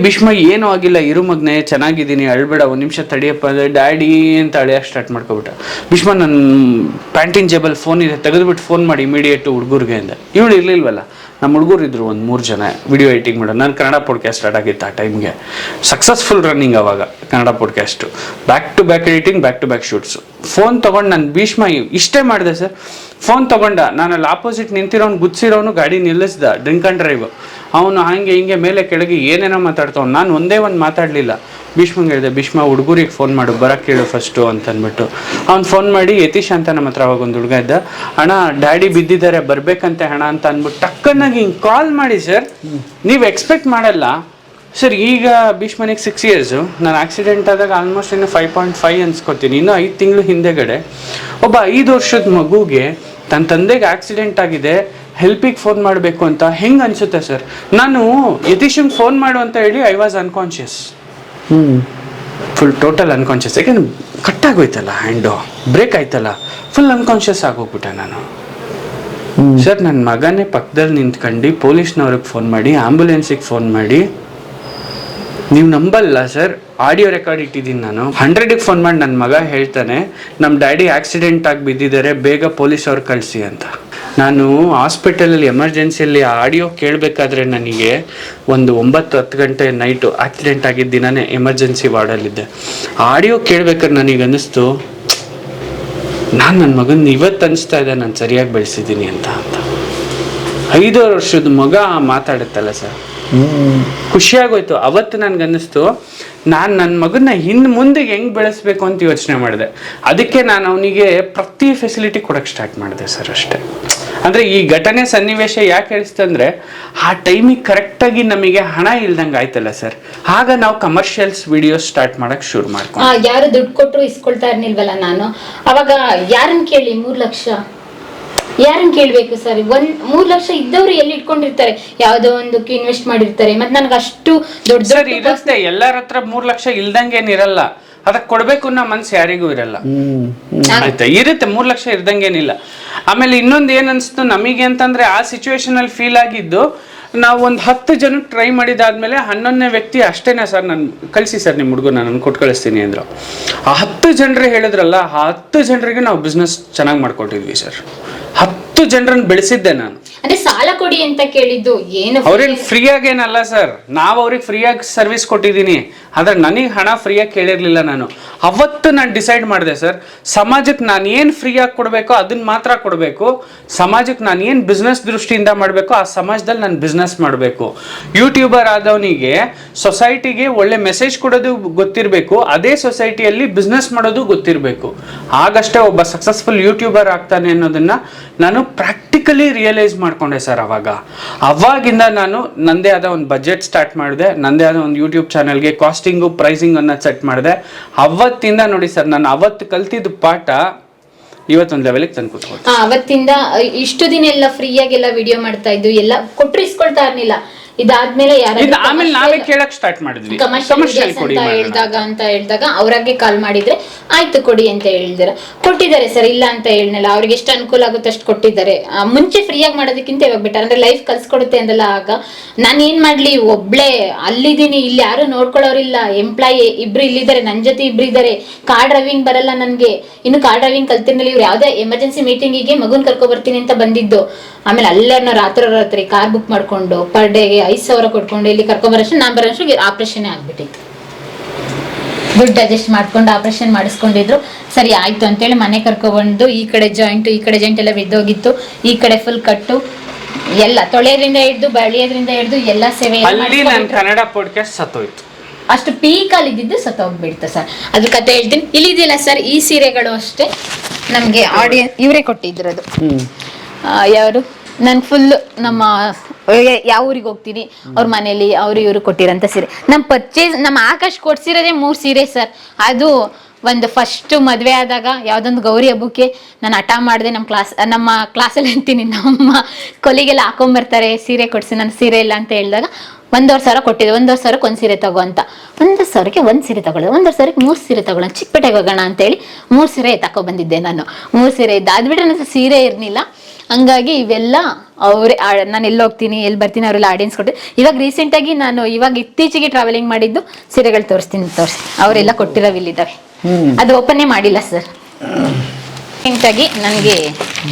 ಭೀಷ್ಮ ಏನೂ ಆಗಿಲ್ಲ, ಇರು ಮಗ್ನೆ, ಚೆನ್ನಾಗಿದ್ದೀನಿ, ಅಳ್ಬೇಡ, 1 ನಿಮಿಷ ತಡಿಯಪ್ಪ ಅಂದರೆ ಡ್ಯಾಡಿ ಅಂತ ಅಳಿಯೋಕೆ ಸ್ಟಾರ್ಟ್ ಮಾಡ್ಕೊಬಿಟ್ಟ. ಭೀಷ್ಮ ನನ್ನ ಪ್ಯಾಂಟಿನ್ ಜೇಬಲ್ ಫೋನ್ ಇದೆ, ತೆಗೆದುಬಿಟ್ಟು ಫೋನ್ ಮಾಡಿ ಇಮಿಡಿಯೇಟು ಹುಡುಗರಿಗೆ ಅಂದೆ. ಇವಳು ಇರಲಿಲ್ವಲ್ಲ, ನಮ್ಮ ಹುಡುಗರು ಇದ್ರು 1-3 ಜನ ವಿಡಿಯೋ ಎಡಿಟಿಂಗ್ ಮಾಡೋದು. ನಾನು ಕನ್ನಡ ಪಾಡ್ಕ್ಯಾಸ್ಟ್ ಸ್ಟಾರ್ಟ್ ಆಗಿತ್ತು ಆ ಟೈಮ್ಗೆ, ಸಕ್ಸಸ್ಫುಲ್ ರನ್ನಿಂಗ್ ಅವಾಗ Kannada podcast, back to back editing, back to back shoots. Phone ತೊಗೊಂಡು ನಾನು ಭೀಷ್ಮ ಇಷ್ಟೇ ಮಾಡಿದೆ ಸರ್. ಫೋನ್ ತೊಗೊಂಡ, ನಾನು ಅಲ್ಲಿ ಆಪೋಸಿಟ್ ನಿಂತಿರೋನು ಗುದ್ಸಿರೋನು ಗಾಡಿ ನಿಲ್ಲಿಸ್ದ, ಡ್ರಿಂಕ್ ಆ್ಯಂಡ್ ಡ್ರೈವ್. ಅವನು ಹಾಗೆ ಹಿಂಗೆ ಮೇಲೆ ಕೆಳಗೆ ಏನೇನೋ ಮಾತಾಡ್ತಾವ್ನು. ನಾನು ಒಂದೇ ಒಂದು ಮಾತಾಡಲಿಲ್ಲ. ಭೀಷ್ಮಂಗೆ ಹೇಳಿದೆ, ಭೀಷ್ಮ ಹುಡುಗರಿಗೆ ಫೋನ್ ಮಾಡು, ಬರೋಕ್ಕೆ ಹೇಳು ಫಸ್ಟು ಅಂತಂದ್ಬಿಟ್ಟು. ಅವ್ನು ಫೋನ್ ಮಾಡಿ, ಯತೀಶ್ ಅಂತ ನಮ್ಮ ಹತ್ರ ಅವಾಗ ಒಂದು ಹುಡುಗ ಇದ್ದ, ಅಣ್ಣ ಡ್ಯಾಡಿ ಬಿದ್ದಿದ್ದಾರೆ ಬರ್ಬೇಕಂತೆ ಹಣ ಅಂತ ಅಂದ್ಬಿಟ್ಟು ಟಕ್ಕನ್ನಾಗಿ ಹಿಂಗೆ ಕಾಲ್ ಮಾಡಿ. ಸರ್ ನೀವು ಎಕ್ಸ್ಪೆಕ್ಟ್ ಮಾಡಲ್ಲ ಸರ್. ಈಗ ಭೀಷ್ಮನಿಗೆ 6 years, ನಾನು ಆಕ್ಸಿಡೆಂಟ್ ಆದಾಗ ಆಲ್ಮೋಸ್ಟ್ ಇನ್ನು 5.5 ಅನ್ಸ್ಕೊತೀನಿ. ಇನ್ನು 5 ತಿಂಗಳು ಹಿಂದೆಗಡೆ ಒಬ್ಬ 5 ವರ್ಷದ ಮಗುಗೆ ತನ್ನ ತಂದೆಗೆ ಆಕ್ಸಿಡೆಂಟ್ ಆಗಿದೆ, ಹೆಲ್ಪಿಗೆ ಫೋನ್ ಮಾಡಬೇಕು ಅಂತ ಹೆಂಗೆ ಅನಿಸುತ್ತೆ ಸರ್? ನಾನು ಯತೀಶಂಗೆ ಫೋನ್ ಮಾಡು ಅಂತ ಹೇಳಿ I was unconscious, full total unconscious. ಯಾಕೆಂದ್ರೆ ಕಟ್ಟಾಗೋಯ್ತಲ್ಲ, ಹ್ಯಾಂಡು ಬ್ರೇಕ್ ಆಯ್ತಲ್ಲ, ಫುಲ್ ಅನ್ಕಾನ್ಷಿಯಸ್ ಆಗೋಗ್ಬಿಟ್ಟೆ ನಾನು. ಸರ್ ನನ್ನ ಮಗನೇ ಪಕ್ಕದಲ್ಲಿ ನಿಂತ್ಕೊಂಡು ಪೊಲೀಸ್ನವ್ರಿಗೆ ಫೋನ್ ಮಾಡಿ, ಆಂಬುಲೆನ್ಸಿಗೆ ಫೋನ್ ಮಾಡಿ, ನೀವು ನಂಬಲ್ಲ ಸರ್, ಆಡಿಯೋ ರೆಕಾರ್ಡ್ ಇಟ್ಟಿದ್ದೀನಿ ನಾನು. 100ಗೆ ಫೋನ್ ಮಾಡಿ ನನ್ನ ಮಗ ಹೇಳ್ತಾನೆ, ನಮ್ಮ ಡ್ಯಾಡಿ ಆಕ್ಸಿಡೆಂಟ್ ಆಗಿ ಬಿದ್ದಿದ್ದಾರೆ, ಬೇಗ ಪೊಲೀಸ್ ಅವ್ರು ಕಳಿಸಿ ಅಂತ. ನಾನು ಹಾಸ್ಪಿಟಲಲ್ಲಿ ಎಮರ್ಜೆನ್ಸಿಯಲ್ಲಿ ಆಡಿಯೋ ಕೇಳಬೇಕಾದ್ರೆ ನನಗೆ ಒಂದು 9-10 ಗಂಟೆ ನೈಟು, ಆಕ್ಸಿಡೆಂಟ್ ಆಗಿದ್ದ ದಿನನೇ ಎಮರ್ಜೆನ್ಸಿ ವಾರ್ಡಲ್ಲಿದ್ದೆ. ಆಡಿಯೋ ಕೇಳ್ಬೇಕಾದ್ರೆ ನನಗೆ ಅನ್ನಿಸ್ತು, ನಾನು ನನ್ನ ಮಗನ ಇವತ್ತು ಅನಿಸ್ತಾ ಇದೆ ನಾನು ಸರಿಯಾಗಿ ಬೆಳೆಸಿದ್ದೀನಿ ಅಂತ. 5 ವರ್ಷದ ಮಗ ಮಾತಾಡುತ್ತಲ್ಲ ಸರ್, ಖುಷಿಯಾಗೋಯ್ತು. ಅವತ್ತು ನನ್ಗನ್ನಿಸ್ತು, ನಾನು ನನ್ನ ಮಗನ್ನ ಇನ್ನು ಮುಂದೆ ಹೆಂಗೆ ಬೆಳೆಸ್ಬೇಕು ಅಂತ ಯೋಚನೆ ಮಾಡಿದೆ. ಅದಕ್ಕೆ ನಾನು ಅವನಿಗೆ ಪ್ರತಿ ಫೆಸಿಲಿಟಿ ಕೊಡೋಕ್ಕೆ ಸ್ಟಾರ್ಟ್ ಮಾಡಿದೆ ಸರ್, ಅಷ್ಟೇ. ಅಂದ್ರೆ ಈ ಘಟನೆ ಸನ್ನಿವೇಶ ಯಾಕೆ ಹೇಳಿಸ್ತಂದ್ರೆ ಆ ಟೈಮಿಗೆ ಕರೆಕ್ಟಾಗಿ ನಮಗೆ ಹಣ ಇಲ್ದಂಗೆ ಆಯ್ತಲ್ಲ ಸರ್, ಆಗ ನಾವು ಕಮರ್ಷಿಯಲ್ಸ್ ವಿಡಿಯೋಸ್ ಸ್ಟಾರ್ಟ್ ಮಾಡಕ್ ಶುರು ಮಾಡ್ಕೊಂಡು ಯಾರು ದುಡ್ಡು ಕೊಟ್ಟರು ಇಸ್ಕೊಳ್ತಾ ಇರ್ನಿಲ್ವಲ್ಲ ನಾನು, ಅವಾಗ ಯಾರನ್ನ ಕೇಳಿ 3 ಲಕ್ಷ ಯಾರನ್ನ ಕೇಳ್ಬೇಕು ಸರ್? 3 ಲಕ್ಷ ಇದ್ದವ್ರು ಎಲ್ಲಿ ಇಟ್ಕೊಂಡಿರ್ತಾರೆ, ಯಾವ್ದೋ ಒಂದಕ್ಕೆ ಇನ್ವೆಸ್ಟ್ ಮಾಡಿರ್ತಾರೆ. ಮತ್ತೆ ನನಗೆ ಅಷ್ಟು ದೊಡ್ಡ ಸರ್ ಇರುತ್ತೆ, ಎಲ್ಲರ ಹತ್ರ 3 ಲಕ್ಷ ಇಲ್ದಂಗೇನಿರಲ್ಲ, ಅದಕ್ಕೆ ಕೊಡ್ಬೇಕು ಅನ್ನೋ ಮನ್ಸು ಯಾರಿಗೂ ಇರಲ್ಲ. ಆಯ್ತಾ, ಇರುತ್ತೆ 3 ಲಕ್ಷ ಇರ್ದಂಗೇನಿಲ್ಲ. ಆಮೇಲೆ ಇನ್ನೊಂದು ಏನ್ ಅನ್ಸ್ತು ನಮಗೆ ಅಂತಂದ್ರೆ, ಆ ಸಿಚುವೇಶನ್ ಅಲ್ಲಿ ಫೀಲ್ ಆಗಿದ್ದು, ನಾವು ಒಂದು 10 ಜನಕ್ಕೆ ಟ್ರೈ ಮಾಡಿದಾದ್ಮೇಲೆ 11ನೇ ವ್ಯಕ್ತಿ ಅಷ್ಟೇನಾ ಸರ್, ನಾನು ಕಳಿಸಿ ಸರ್ ನಿಮ್ಮ ಹುಡುಗನ ನಾನು ಕೊಟ್ಟು ಕಳಿಸ್ತೀನಿ ಅಂದ್ರು. ಆ 10 ಜನರು ಹೇಳಿದ್ರಲ್ಲ, ಆ 10 ಜನರಿಗೆ ನಾವು ಬಿಸ್ನೆಸ್ ಚೆನ್ನಾಗಿ ಮಾಡ್ಕೊಟ್ಟಿದ್ವಿ ಸರ್. 10 ಜನರನ್ನು ಬೆಳೆಸಿದ್ದೆ ನಾನು. ಅಂದ್ರೆ ಸಾಲ ಕೊಡಿ ಅಂತ ಕೇಳಿದ್ದು ಏನು? ಅವ್ರೇನು ಫ್ರೀ ಆಗೇನಲ್ಲ ಸರ್, ನಾವು ಅವ್ರಿಗೆ ಫ್ರೀಯಾಗಿ ಸರ್ವಿಸ್ ಕೊಟ್ಟಿದ್ದೀನಿ, ಆದ್ರೆ ನನಗೆ ಹಣ ಫ್ರೀಯಾಗಿ ಕೇಳಿರ್ಲಿಲ್ಲ. ನಾನು ಅವತ್ತು ನಾನು ಡಿಸೈಡ್ ಮಾಡಿದೆ ಸರ್, ಸಮಾಜಕ್ಕೆ ನಾನು ಏನು ಫ್ರೀಯಾಗಿ ಕೊಡಬೇಕೋ ಅದನ್ನ ಮಾತ್ರ ಕೊಡಬೇಕು, ಸಮಾಜಕ್ಕೆ ನಾನು ಏನು ಬಿಸ್ನೆಸ್ ದೃಷ್ಟಿಯಿಂದ ಮಾಡಬೇಕು ಆ ಸಮಾಜದಲ್ಲಿ ನಾನು ಬಿಸ್ನೆಸ್ ಮಾಡಬೇಕು. ಯೂಟ್ಯೂಬರ್ ಆದವನಿಗೆ ಸೊಸೈಟಿಗೆ ಒಳ್ಳೆ ಮೆಸೇಜ್ ಕೊಡೋದು ಗೊತ್ತಿರಬೇಕು, ಅದೇ ಸೊಸೈಟಿಯಲ್ಲಿ ಬಿಸ್ನೆಸ್ ಮಾಡೋದು ಗೊತ್ತಿರಬೇಕು. ಆಗಷ್ಟೇ ಒಬ್ಬ ಸಕ್ಸಸ್ಫುಲ್ ಯೂಟ್ಯೂಬರ್ ಆಗ್ತಾನೆ ಅನ್ನೋದನ್ನ ನಾನು ಪ್ರಾಕ್ಟಿಕಲಿ ರಿಯಲೈಸ್ ಮಾಡ್ಕೊಂಡೆ ಸರ್. ಅವಾಗಿಂದ ನಾನು ನಂದೇ ಆದ ಒಂದು ಬಜೆಟ್ ಸ್ಟಾರ್ಟ್ ಮಾಡಿದೆ, ನಂದೇ ಆದ ಒಂದು ಯೂಟ್ಯೂಬ್ ಚಾನಲ್ಗೆ ಕಾಸ್ಟಿಂಗು ಪ್ರೈಸಿಂಗ್ ಅನ್ನ ಸೆಟ್ ಮಾಡಿದೆ. ಅವತ್ತಿಂದ ನೋಡಿ ಸರ್, ನಾನು ಅವತ್ತು ಕಲ್ತಿದ್ದ ಪಾಠ ಇವತ್ತೊಂದು ಲೆವೆಲ್ಗೆ ತಂದು ಕೂತ್ಕೊಂಡು ಅವತ್ತಿಂದ ಇಷ್ಟು ದಿನ ಎಲ್ಲ ಫ್ರೀಯಾಗೆಲ್ಲ ವಿಡಿಯೋ ಮಾಡ್ತಾ ಇದ್ದು, ಎಲ್ಲ ಕೊಟ್ಟರು ಇಸ್ಕೊಳ್ತಾ ಇರ್ಲಿಲ್ಲ. ಇದಾದ್ಮೇಲೆ ಆಮೇಲೆ ನಾವೇ ಕೇಳಕ್ ಸ್ಟಾರ್ಟ್ ಮಾಡಿದ್ವಿ, ಕಮರ್ಷಿಯಲ್ ಕೊಡಿ ಅಂತ ಹೇಳಿದಾಗ ಅವ್ರಾಗೆ ಕಾಲ್ ಮಾಡಿದ್ರೆ ಆಯ್ತು ಕೊಡಿ ಅಂತ ಹೇಳಿದಾರೆ, ಕೊಟ್ಟಿದ್ದಾರೆ ಸರ್, ಇಲ್ಲ ಅಂತ ಹೇಳಿನಲ್ಲ. ಅವ್ರಿಗೆ ಎಷ್ಟು ಅನುಕೂಲ ಆಗುತ್ತೆ ಅಷ್ಟು ಕೊಟ್ಟಿದ್ದಾರೆ. ಮುಂಚೆ ಫ್ರೀಯಾಗಿ ಮಾಡೋದಕ್ಕಿಂತ ಇವಾಗ ಬೆಟರ್, ಅಂದ್ರೆ ಲೈಫ್ ಕಲ್ಸ್ಕೊಡುತ್ತೆ ಅಂದಲ್ಲ. ಆಗ ನಾನು ಏನ್ ಮಾಡ್ಲಿ, ಒಬ್ಳೆ ಅಲ್ಲಿದ್ದೀನಿ, ಇಲ್ಲಿ ಯಾರು ನೋಡ್ಕೊಳ್ಳೋರಿಲ್ಲ, ಎಂಪ್ಲಾಯಿ 2 ಇಲ್ಲಿದ್ದಾರೆ, ನನ್ನ ಜೊತೆ 2 ಇದ್ದಾರೆ. ಕಾರ್ ಡ್ರೈವಿಂಗ್ ಬರಲ್ಲ ನನ್ಗೆ, ಇನ್ನು ಕಾರ್ ಡ್ರೈವಿಂಗ್ ಕಲ್ತಿರ್ನಲ್ಲಿ. ಇವ್ರು ಯಾವ್ದೇ ಎಮರ್ಜೆನ್ಸಿ ಮೀಟಿಂಗಿಗೆ ಮಗುನ್ ಕರ್ಕೊ ಬರ್ತೀನಿ ಅಂತ ಬಂದಿದ್ದು, ಆಮೇಲೆ ಅಲ್ಲೇನೋ ರಾತ್ರಿ ಕಾರ್ ಬುಕ್ ಮಾಡ್ಕೊಂಡು ಪರ್ ಡೇಗೆ 5,000 ಕೊಟ್ಕೊಂಡು ಇಲ್ಲಿ ಕರ್ಕೊಂಬರಷ್ಟು ನಾನು ಬರೋಷ್ಟು ಆಪರೇಷನ್ ಆಗ್ಬಿಟ್ಟಿತ್ತು. ದುಡ್ಡು ಅಡ್ಜಸ್ಟ್ ಮಾಡ್ಕೊಂಡು ಆಪರೇಷನ್ ಮಾಡಿಸ್ಕೊಂಡಿದ್ರು. ಸರಿ ಆಯ್ತು ಅಂತೇಳಿ ಮನೆ ಕರ್ಕೊಬಂದು, ಈ ಕಡೆ ಜಾಯಿಂಟ್ ಎಲ್ಲ ಬಿದ್ದೋಗಿತ್ತು, ಈ ಕಡೆ ಫುಲ್ ಕಟ್ಟು ಎಲ್ಲ ತೊಳೆಯೋದ್ರಿಂದ ಹಿಡ್ದು ಬಳಿಯೋದ್ರಿಂದ ಹಿಡ್ದು ಎಲ್ಲ ಸೇವೆ ಕನ್ನಡ ಪಾಡ್ಕಾಸ್ಟ್ ಸತ್ತೋಯ್ತು. ಅಷ್ಟು ಪೀಕಲ್ಲಿ ಇದ್ದಿದ್ದು ಸತ್ತೋಗ್ಬಿಡ್ತು ಸರ್. ಅದ್ರ ಕತೆ ಹೇಳ್ತೀನಿ. ಇಲ್ಲಿದೆಯಲ್ಲ ಸರ್, ಈ ಸೀರೆಗಳು ಅಷ್ಟೇ ನಮ್ಗೆ ಆಡಿಯನ್ಸ್ ಇವರೇ ಕೊಟ್ಟಿದ್ರದು. ಯಾರು ನಾನು ಫುಲ್ ನಮ್ಮ ಯಾವ ಊರಿಗೆ ಹೋಗ್ತೀನಿ ಅವ್ರ ಮನೇಲಿ ಇವರು ಕೊಟ್ಟಿರೋಂಥ ಸೀರೆ. ನಮ್ಮ ಆಕಾಶ್ ಕೊಡ್ಸಿರೋದೇ 3 ಸೀರೆ ಸರ್. ಅದು ಒಂದು ಫಸ್ಟ್ ಮದುವೆ ಆದಾಗ ಯಾವುದೊಂದು ಗೌರಿ ಹಬ್ಬಕ್ಕೆ ನಾನು ಹಠ ಮಾಡಿದೆ. ನಮ್ಮ ಕ್ಲಾಸಲ್ಲಿ ಅಂತೀನಿ, ನಮ್ಮ ಕೊಲಿಗೆಲ್ಲ ಹಾಕೊಂಬರ್ತಾರೆ ಸೀರೆ ಕೊಡಿಸಿ, ನನ್ನ ಸೀರೆ ಇಲ್ಲ ಅಂತ ಹೇಳಿದಾಗ 1,500 ಕೊಟ್ಟಿದ್ದೆ. 1,500ಕ್ಕೆ 1 ಸೀರೆ ತಗೋ ಅಂತ. 1,500ಕ್ಕೆ 1 ಸೀರೆ ತಗೊಳ್ಳೋದು, 1,500ಕ್ಕೆ 3 ಸೀರೆ ತಗೊಳ್ಳೋಣ, ಚಿಕ್ಕಪೇಟೆಗೆ ಹೋಗೋಣ ಅಂತೇಳಿ 3 ಸೀರೆ ತಗೊಬಂದಿದ್ದೆ ನಾನು. 3 ಸೀರೆ ಇದ್ದ ಅದ್ಬಿಟ್ರೆ ನನ್ನ ಸೀರೆ ಇರಲಿಲ್ಲ. ಹಂಗಾಗಿ ಇವೆಲ್ಲ ಅವರೇ, ನಾನು ಎಲ್ಲಿ ಹೋಗ್ತೀನಿ ಎಲ್ಲಿ ಬರ್ತೀನಿ ಅವರೆಲ್ಲ ಆಡಿಯನ್ಸ್ ಕೊಟ್ಟು. ಇವಾಗ ರೀಸೆಂಟಾಗಿ ನಾನು ಇತ್ತೀಚೆಗೆ ಟ್ರಾವೆಲಿಂಗ್ ಮಾಡಿದ್ದು ಸೀರೆಗಳು ತೋರಿಸಿ ಅವರೆಲ್ಲ ಕೊಟ್ಟಿರೋವಿಲ್ಲಿದ್ದಾವೆ. ಅದು ಓಪನ್ನೇ ಮಾಡಿಲ್ಲ ಸರ್. ರೀಸೆಂಟಾಗಿ ನನಗೆ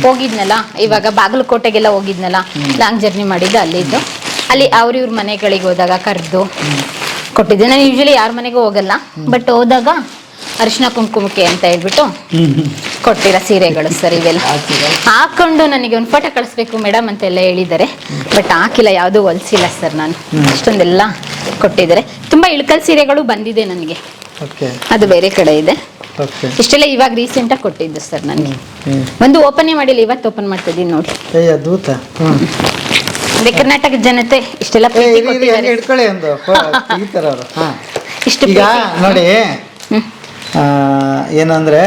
ಹೋಗಿದ್ನಲ್ಲ, ಇವಾಗ ಬಾಗಲಕೋಟೆಗೆಲ್ಲ ಹೋಗಿದ್ನಲ್ಲ, ಲಾಂಗ್ ಜರ್ನಿ ಮಾಡಿದ್ದು ಅಲ್ಲಿದ್ದು. ಅಲ್ಲಿ ಇವ್ರ ಮನೆಗಳಿಗೆ ಹೋದಾಗ ಕರೆದು ಕೊಟ್ಟಿದ್ದೆ. ನಾನು ಯೂಶಲಿ ಯಾರ ಮನೆಗೂ ಹೋಗಲ್ಲ, ಬಟ್ ಹೋದಾಗ ಅರಿಶಿನ ಕುಂಕುಮಕ್ಕೆ ಅಂತ ಹೇಳ್ಬಿಟ್ಟು ಕೊಟ್ಟಿರೋ ಸೀರೆಗಳು ಸರ್. ಇವೆಲ್ಲ ಹಾಕೊಂಡು ನನಗೆ ಒಂದು ಫೋಟೋ ಕಳಿಸ್ಬೇಕು ಮೇಡಮ್ ಅಂತೆಲ್ಲ ಹೇಳಿದ್ದಾರೆ, ಬಟ್ ಹಾಕಿಲ್ಲ, ಯಾವುದೂ ಹೊಲಿಸಿಲ್ಲ ಸರ್. ನಾನು ಅಷ್ಟೊಂದೆಲ್ಲ ಕೊಟ್ಟಿದ್ದಾರೆ. ತುಂಬ ಇಳ್ಕಲ್ ಸೀರೆಗಳು ಬಂದಿದೆ ನನಗೆ, ಅದು ಬೇರೆ ಕಡೆ ಇದೆ. ಇಷ್ಟೆಲ್ಲ ಇವಾಗ ರೀಸೆಂಟಾಗಿ ಕೊಟ್ಟಿದ್ದು ಸರ್ ನನಗೆ. ಒಂದು ಓಪನ್ ಮಾಡಿಲ್ಲ, ಇವತ್ತು ಓಪನ್ ಮಾಡ್ತಿದ್ದೀನಿ ನೋಡಿ. ಅದೇ ಕರ್ನಾಟಕ ಜನತೆ ಇಷ್ಟೆಲ್ಲ ಇಷ್ಟು ನೋಡಿ. ಏನಂದ್ರೆ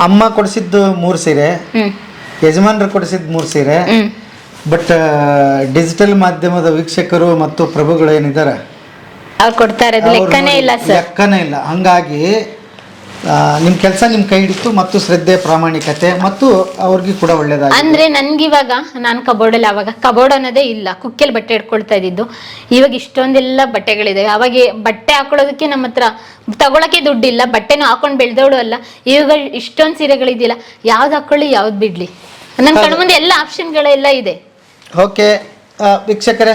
ಅಮ್ಮ ಕೊಡಿಸಿದ್ದು 3 ಸೀರೆ, ಯಜಮಾನ್ರು ಕೊಡಿಸಿದ್ದು 3 ಸೀರೆ, ಬಟ್ ಡಿಜಿಟಲ್ ಮಾಧ್ಯಮದ ವೀಕ್ಷಕರು ಮತ್ತು ಪ್ರಭುಗಳು ಏನಿದ್ದಾರೆ ಅವ್ರು ಕೊಡ್ತಾ ಇರೋದು ಲೆಕ್ಕನೇ ಇಲ್ಲ ಸರ್, ಲೆಕ್ಕನೇ ಇಲ್ಲ. ಹಂಗಾಗಿ ನಿಮ್ಮ ಕೆಲಸ ನಿಮ್ಮ ಕೈ ಹಿಡಿತು, ಮತ್ತು ಶ್ರದ್ಧೆ, ಪ್ರಾಮಾಣಿಕತೆ, ಮತ್ತು ಅವ್ರಿಗೆ ಕೂಡ ಒಳ್ಳೇದಾಗಿ. ಅಂದ್ರೆ ನನ್ಗಿವಾಗ ನಾನು ಕಬೋರ್ಡಲ್ಲಿ ಅವಾಗ ಕಬೋರ್ಡ್ ಅನ್ನೋದೇ ಇಲ್ಲ, ಕುಕ್ಕೆಲ್ ಬಟ್ಟೆ ಇಟ್ಕೊಳ್ತಾ ಇದ್ದಿದ್ದು. ಇವಾಗ ಇಷ್ಟೊಂದೆಲ್ಲ ಬಟ್ಟೆಗಳಿದೆ. ಅವಾಗ ಬಟ್ಟೆ ಹಾಕೊಳ್ಳೋದಕ್ಕೆ ನಮ್ಮ ಹತ್ರ ತಗೊಳಕ್ಕೆ ದುಡ್ಡಿಲ್ಲ, ಬಟ್ಟೆನೂ ಹಾಕೊಂಡು ಬೆಳೆದವಳು ಅಲ್ಲ. ಇವಾಗ ಇಷ್ಟೊಂದು ಸೀರೆಗಳಿದೆಯಲ್ಲ, ಯಾವ್ದು ಹಾಕೊಳ್ಳಿ ಯಾವ್ದು ಬಿಡ್ಲಿ, ನನ್ನ ಕಣ್ಮುಂದೆ ಎಲ್ಲ ಆಪ್ಷನ್ಗಳೆಲ್ಲ ಇದೆ. ಓಕೆ ವೀಕ್ಷಕರೇ,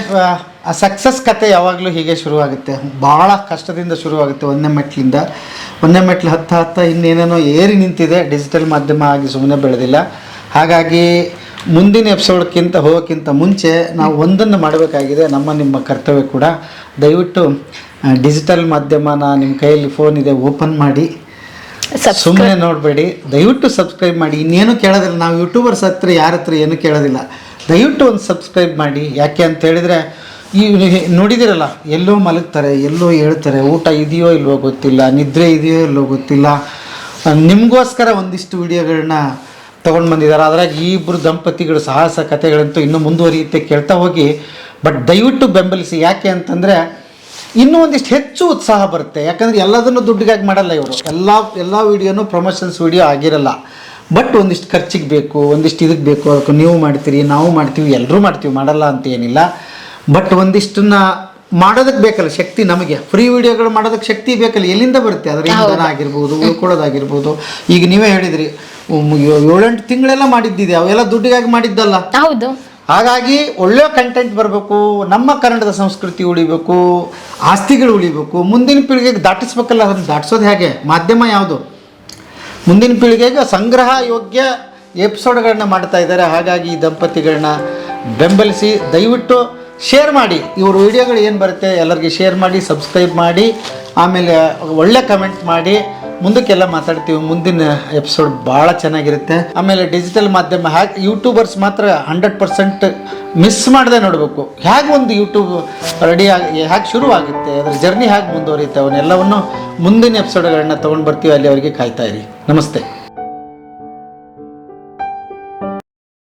ಸಕ್ಸಸ್ ಕತೆ ಯಾವಾಗಲೂ ಹೀಗೆ ಶುರುವಾಗುತ್ತೆ. ಭಾಳ ಕಷ್ಟದಿಂದ ಶುರುವಾಗುತ್ತೆ. ಒಂದನೇ ಮೆಟ್ಲು ಹತ್ತ ಇನ್ನೇನೇನೋ ಏರಿ ನಿಂತಿದೆ. ಡಿಜಿಟಲ್ ಮಾಧ್ಯಮ ಆಗಿ ಸುಮ್ಮನೆ ಬೆಳೆದಿಲ್ಲ. ಹಾಗಾಗಿ ಮುಂದಿನ ಎಪಿಸೋಡ್ಕ್ಕಿಂತ ಹೋಗೋಕ್ಕಿಂತ ಮುಂಚೆ ನಾವು ಒಂದನ್ನು ಮಾಡಬೇಕಾಗಿದೆ, ನಿಮ್ಮ ಕರ್ತವ್ಯ ಕೂಡ. ದಯವಿಟ್ಟು ಡಿಜಿಟಲ್ ಮಾಧ್ಯಮನ ನಿಮ್ಮ ಕೈಯಲ್ಲಿ ಫೋನ್ ಇದೆ, ಓಪನ್ ಮಾಡಿ ಸುಮ್ಮನೆ ನೋಡಬೇಡಿ, ದಯವಿಟ್ಟು ಸಬ್ಸ್ಕ್ರೈಬ್ ಮಾಡಿ. ಇನ್ನೇನು ಕೇಳೋದಿಲ್ಲ, ನಾವು ಯೂಟ್ಯೂಬರ್ಸ್ ಹತ್ರ ಯಾರ ಹತ್ರ ಏನು ಕೇಳೋದಿಲ್ಲ. ದಯವಿಟ್ಟು ಒಂದು ಸಬ್ಸ್ಕ್ರೈಬ್ ಮಾಡಿ. ಯಾಕೆ ಅಂತ ಹೇಳಿದರೆ ಈ ನೋಡಿದಿರಲ್ಲ, ಎಲ್ಲೋ ಮಲಗ್ತಾರೆ, ಎಲ್ಲೋ ಹೇಳ್ತಾರೆ, ಊಟ ಇದೆಯೋ ಇಲ್ವೋ ಗೊತ್ತಿಲ್ಲ, ನಿದ್ರೆ ಇದೆಯೋ ಇಲ್ವೋ ಗೊತ್ತಿಲ್ಲ. ನಿಮಗೋಸ್ಕರ ಒಂದಿಷ್ಟು ವಿಡಿಯೋಗಳನ್ನ ತೊಗೊಂಡು ಬಂದಿದ್ದಾರೆ. ಅದ್ರಾಗ ಈ ಇಬ್ಬರು ದಂಪತಿಗಳು ಸಾಹಸ ಕಥೆಗಳಂತೂ ಇನ್ನೂ ಮುಂದುವರಿಯುತ್ತೆ, ಕೇಳ್ತಾ ಹೋಗಿ. ಬಟ್ ದಯವಿಟ್ಟು ಬೆಂಬಲಿಸಿ. ಯಾಕೆ ಅಂತಂದರೆ ಇನ್ನೂ ಒಂದಿಷ್ಟು ಹೆಚ್ಚು ಉತ್ಸಾಹ ಬರುತ್ತೆ. ಯಾಕಂದರೆ ಎಲ್ಲದನ್ನು ದುಡ್ಡಿಗಾಗಿ ಮಾಡಲ್ಲ ಇವರು. ಎಲ್ಲ ವೀಡಿಯೋನು ಪ್ರಮೋಷನ್ಸ್ ವೀಡಿಯೋ ಆಗಿರಲ್ಲ. ಬಟ್ ಒಂದಿಷ್ಟು ಖರ್ಚಿಗೆ ಬೇಕು, ಒಂದಿಷ್ಟು ಇದಕ್ಕೆ ಬೇಕು. ಅದಕ್ಕೆ ನೀವು ಮಾಡ್ತೀರಿ, ನಾವು ಮಾಡ್ತೀವಿ, ಎಲ್ಲರೂ ಮಾಡ್ತೀವಿ, ಮಾಡಲ್ಲ ಅಂತ ಏನಿಲ್ಲ. ಬಟ್ ಒಂದಿಷ್ಟನ್ನ ಮಾಡೋದಕ್ಕೆ ಬೇಕಲ್ಲ ಶಕ್ತಿ. ನಮಗೆ ಫ್ರೀ ವಿಡಿಯೋಗಳು ಮಾಡೋದಕ್ಕೆ ಶಕ್ತಿ ಬೇಕಲ್ಲ, ಎಲ್ಲಿಂದ ಬರುತ್ತೆ? ಅದರ ಇಂಧನ ಆಗಿರ್ಬೋದು, ಉಳ್ಕೊಳ್ಳೋದಾಗಿರ್ಬೋದು. ಈಗ ನೀವೇ ಹೇಳಿದ್ರಿ 7-8 ತಿಂಗಳೆಲ್ಲ ಮಾಡಿದ್ದಿದೆ, ಅವೆಲ್ಲ ದುಡ್ಡಿಗಾಗಿ ಮಾಡಿದ್ದಲ್ಲ. ಹೌದು. ಹಾಗಾಗಿ ಒಳ್ಳೆ ಕಂಟೆಂಟ್ ಬರಬೇಕು, ನಮ್ಮ ಕನ್ನಡದ ಸಂಸ್ಕೃತಿ ಉಳಿಬೇಕು, ಆಸ್ತಿಗಳು ಉಳಿಬೇಕು, ಮುಂದಿನ ಪೀಳಿಗೆಗೆ ದಾಟಿಸ್ಬೇಕಲ್ಲ. ಅದನ್ನು ದಾಟಿಸೋದು ಹೇಗೆ? ಮಾಧ್ಯಮ ಯಾವುದು? ಮುಂದಿನ ಪೀಳಿಗೆಗೆ ಸಂಗ್ರಹ ಯೋಗ್ಯ ಎಪಿಸೋಡ್ಗಳನ್ನ ಮಾಡ್ತಾ ಇದ್ದಾರೆ. ಹಾಗಾಗಿ ಈ ದಂಪತಿಗಳನ್ನ ಬೆಂಬಲಿಸಿ, ದಯವಿಟ್ಟು ಶೇರ್ ಮಾಡಿ. ಇವ್ರ ವಿಡಿಯೋಗಳು ಏನು ಬರುತ್ತೆ ಎಲ್ಲರಿಗೆ ಶೇರ್ ಮಾಡಿ, ಸಬ್ಸ್ಕ್ರೈಬ್ ಮಾಡಿ, ಆಮೇಲೆ ಒಳ್ಳೆ ಕಮೆಂಟ್ ಮಾಡಿ. ಮುಂದಕ್ಕೆಲ್ಲ ಮಾತಾಡ್ತೀವಿ. ಮುಂದಿನ ಎಪಿಸೋಡ್ ಭಾಳ ಚೆನ್ನಾಗಿರುತ್ತೆ. ಆಮೇಲೆ ಡಿಜಿಟಲ್ ಮಾಧ್ಯಮ ಹೇಗೆ ಯೂಟ್ಯೂಬರ್ಸ್ ಮಾತ್ರ 100% ಮಿಸ್ ಮಾಡದೆ ನೋಡಬೇಕು. ಹೇಗೆ ಒಂದು ಯೂಟ್ಯೂಬ್ ರೆಡಿಯಾಗಿ ಹೇಗೆ ಶುರುವಾಗುತ್ತೆ, ಅದರ ಜರ್ನಿ ಹೇಗೆ ಮುಂದುವರಿಯುತ್ತೆ, ಅವನ್ನೆಲ್ಲವನ್ನು ಮುಂದಿನ ಎಪಿಸೋಡ್ಗಳನ್ನ ತೊಗೊಂಡು ಬರ್ತೀವಿ. ಅಲ್ಲಿ ಅವರಿಗೆ ಕಾಯ್ತಾ ಇರಿ. ನಮಸ್ತೆ.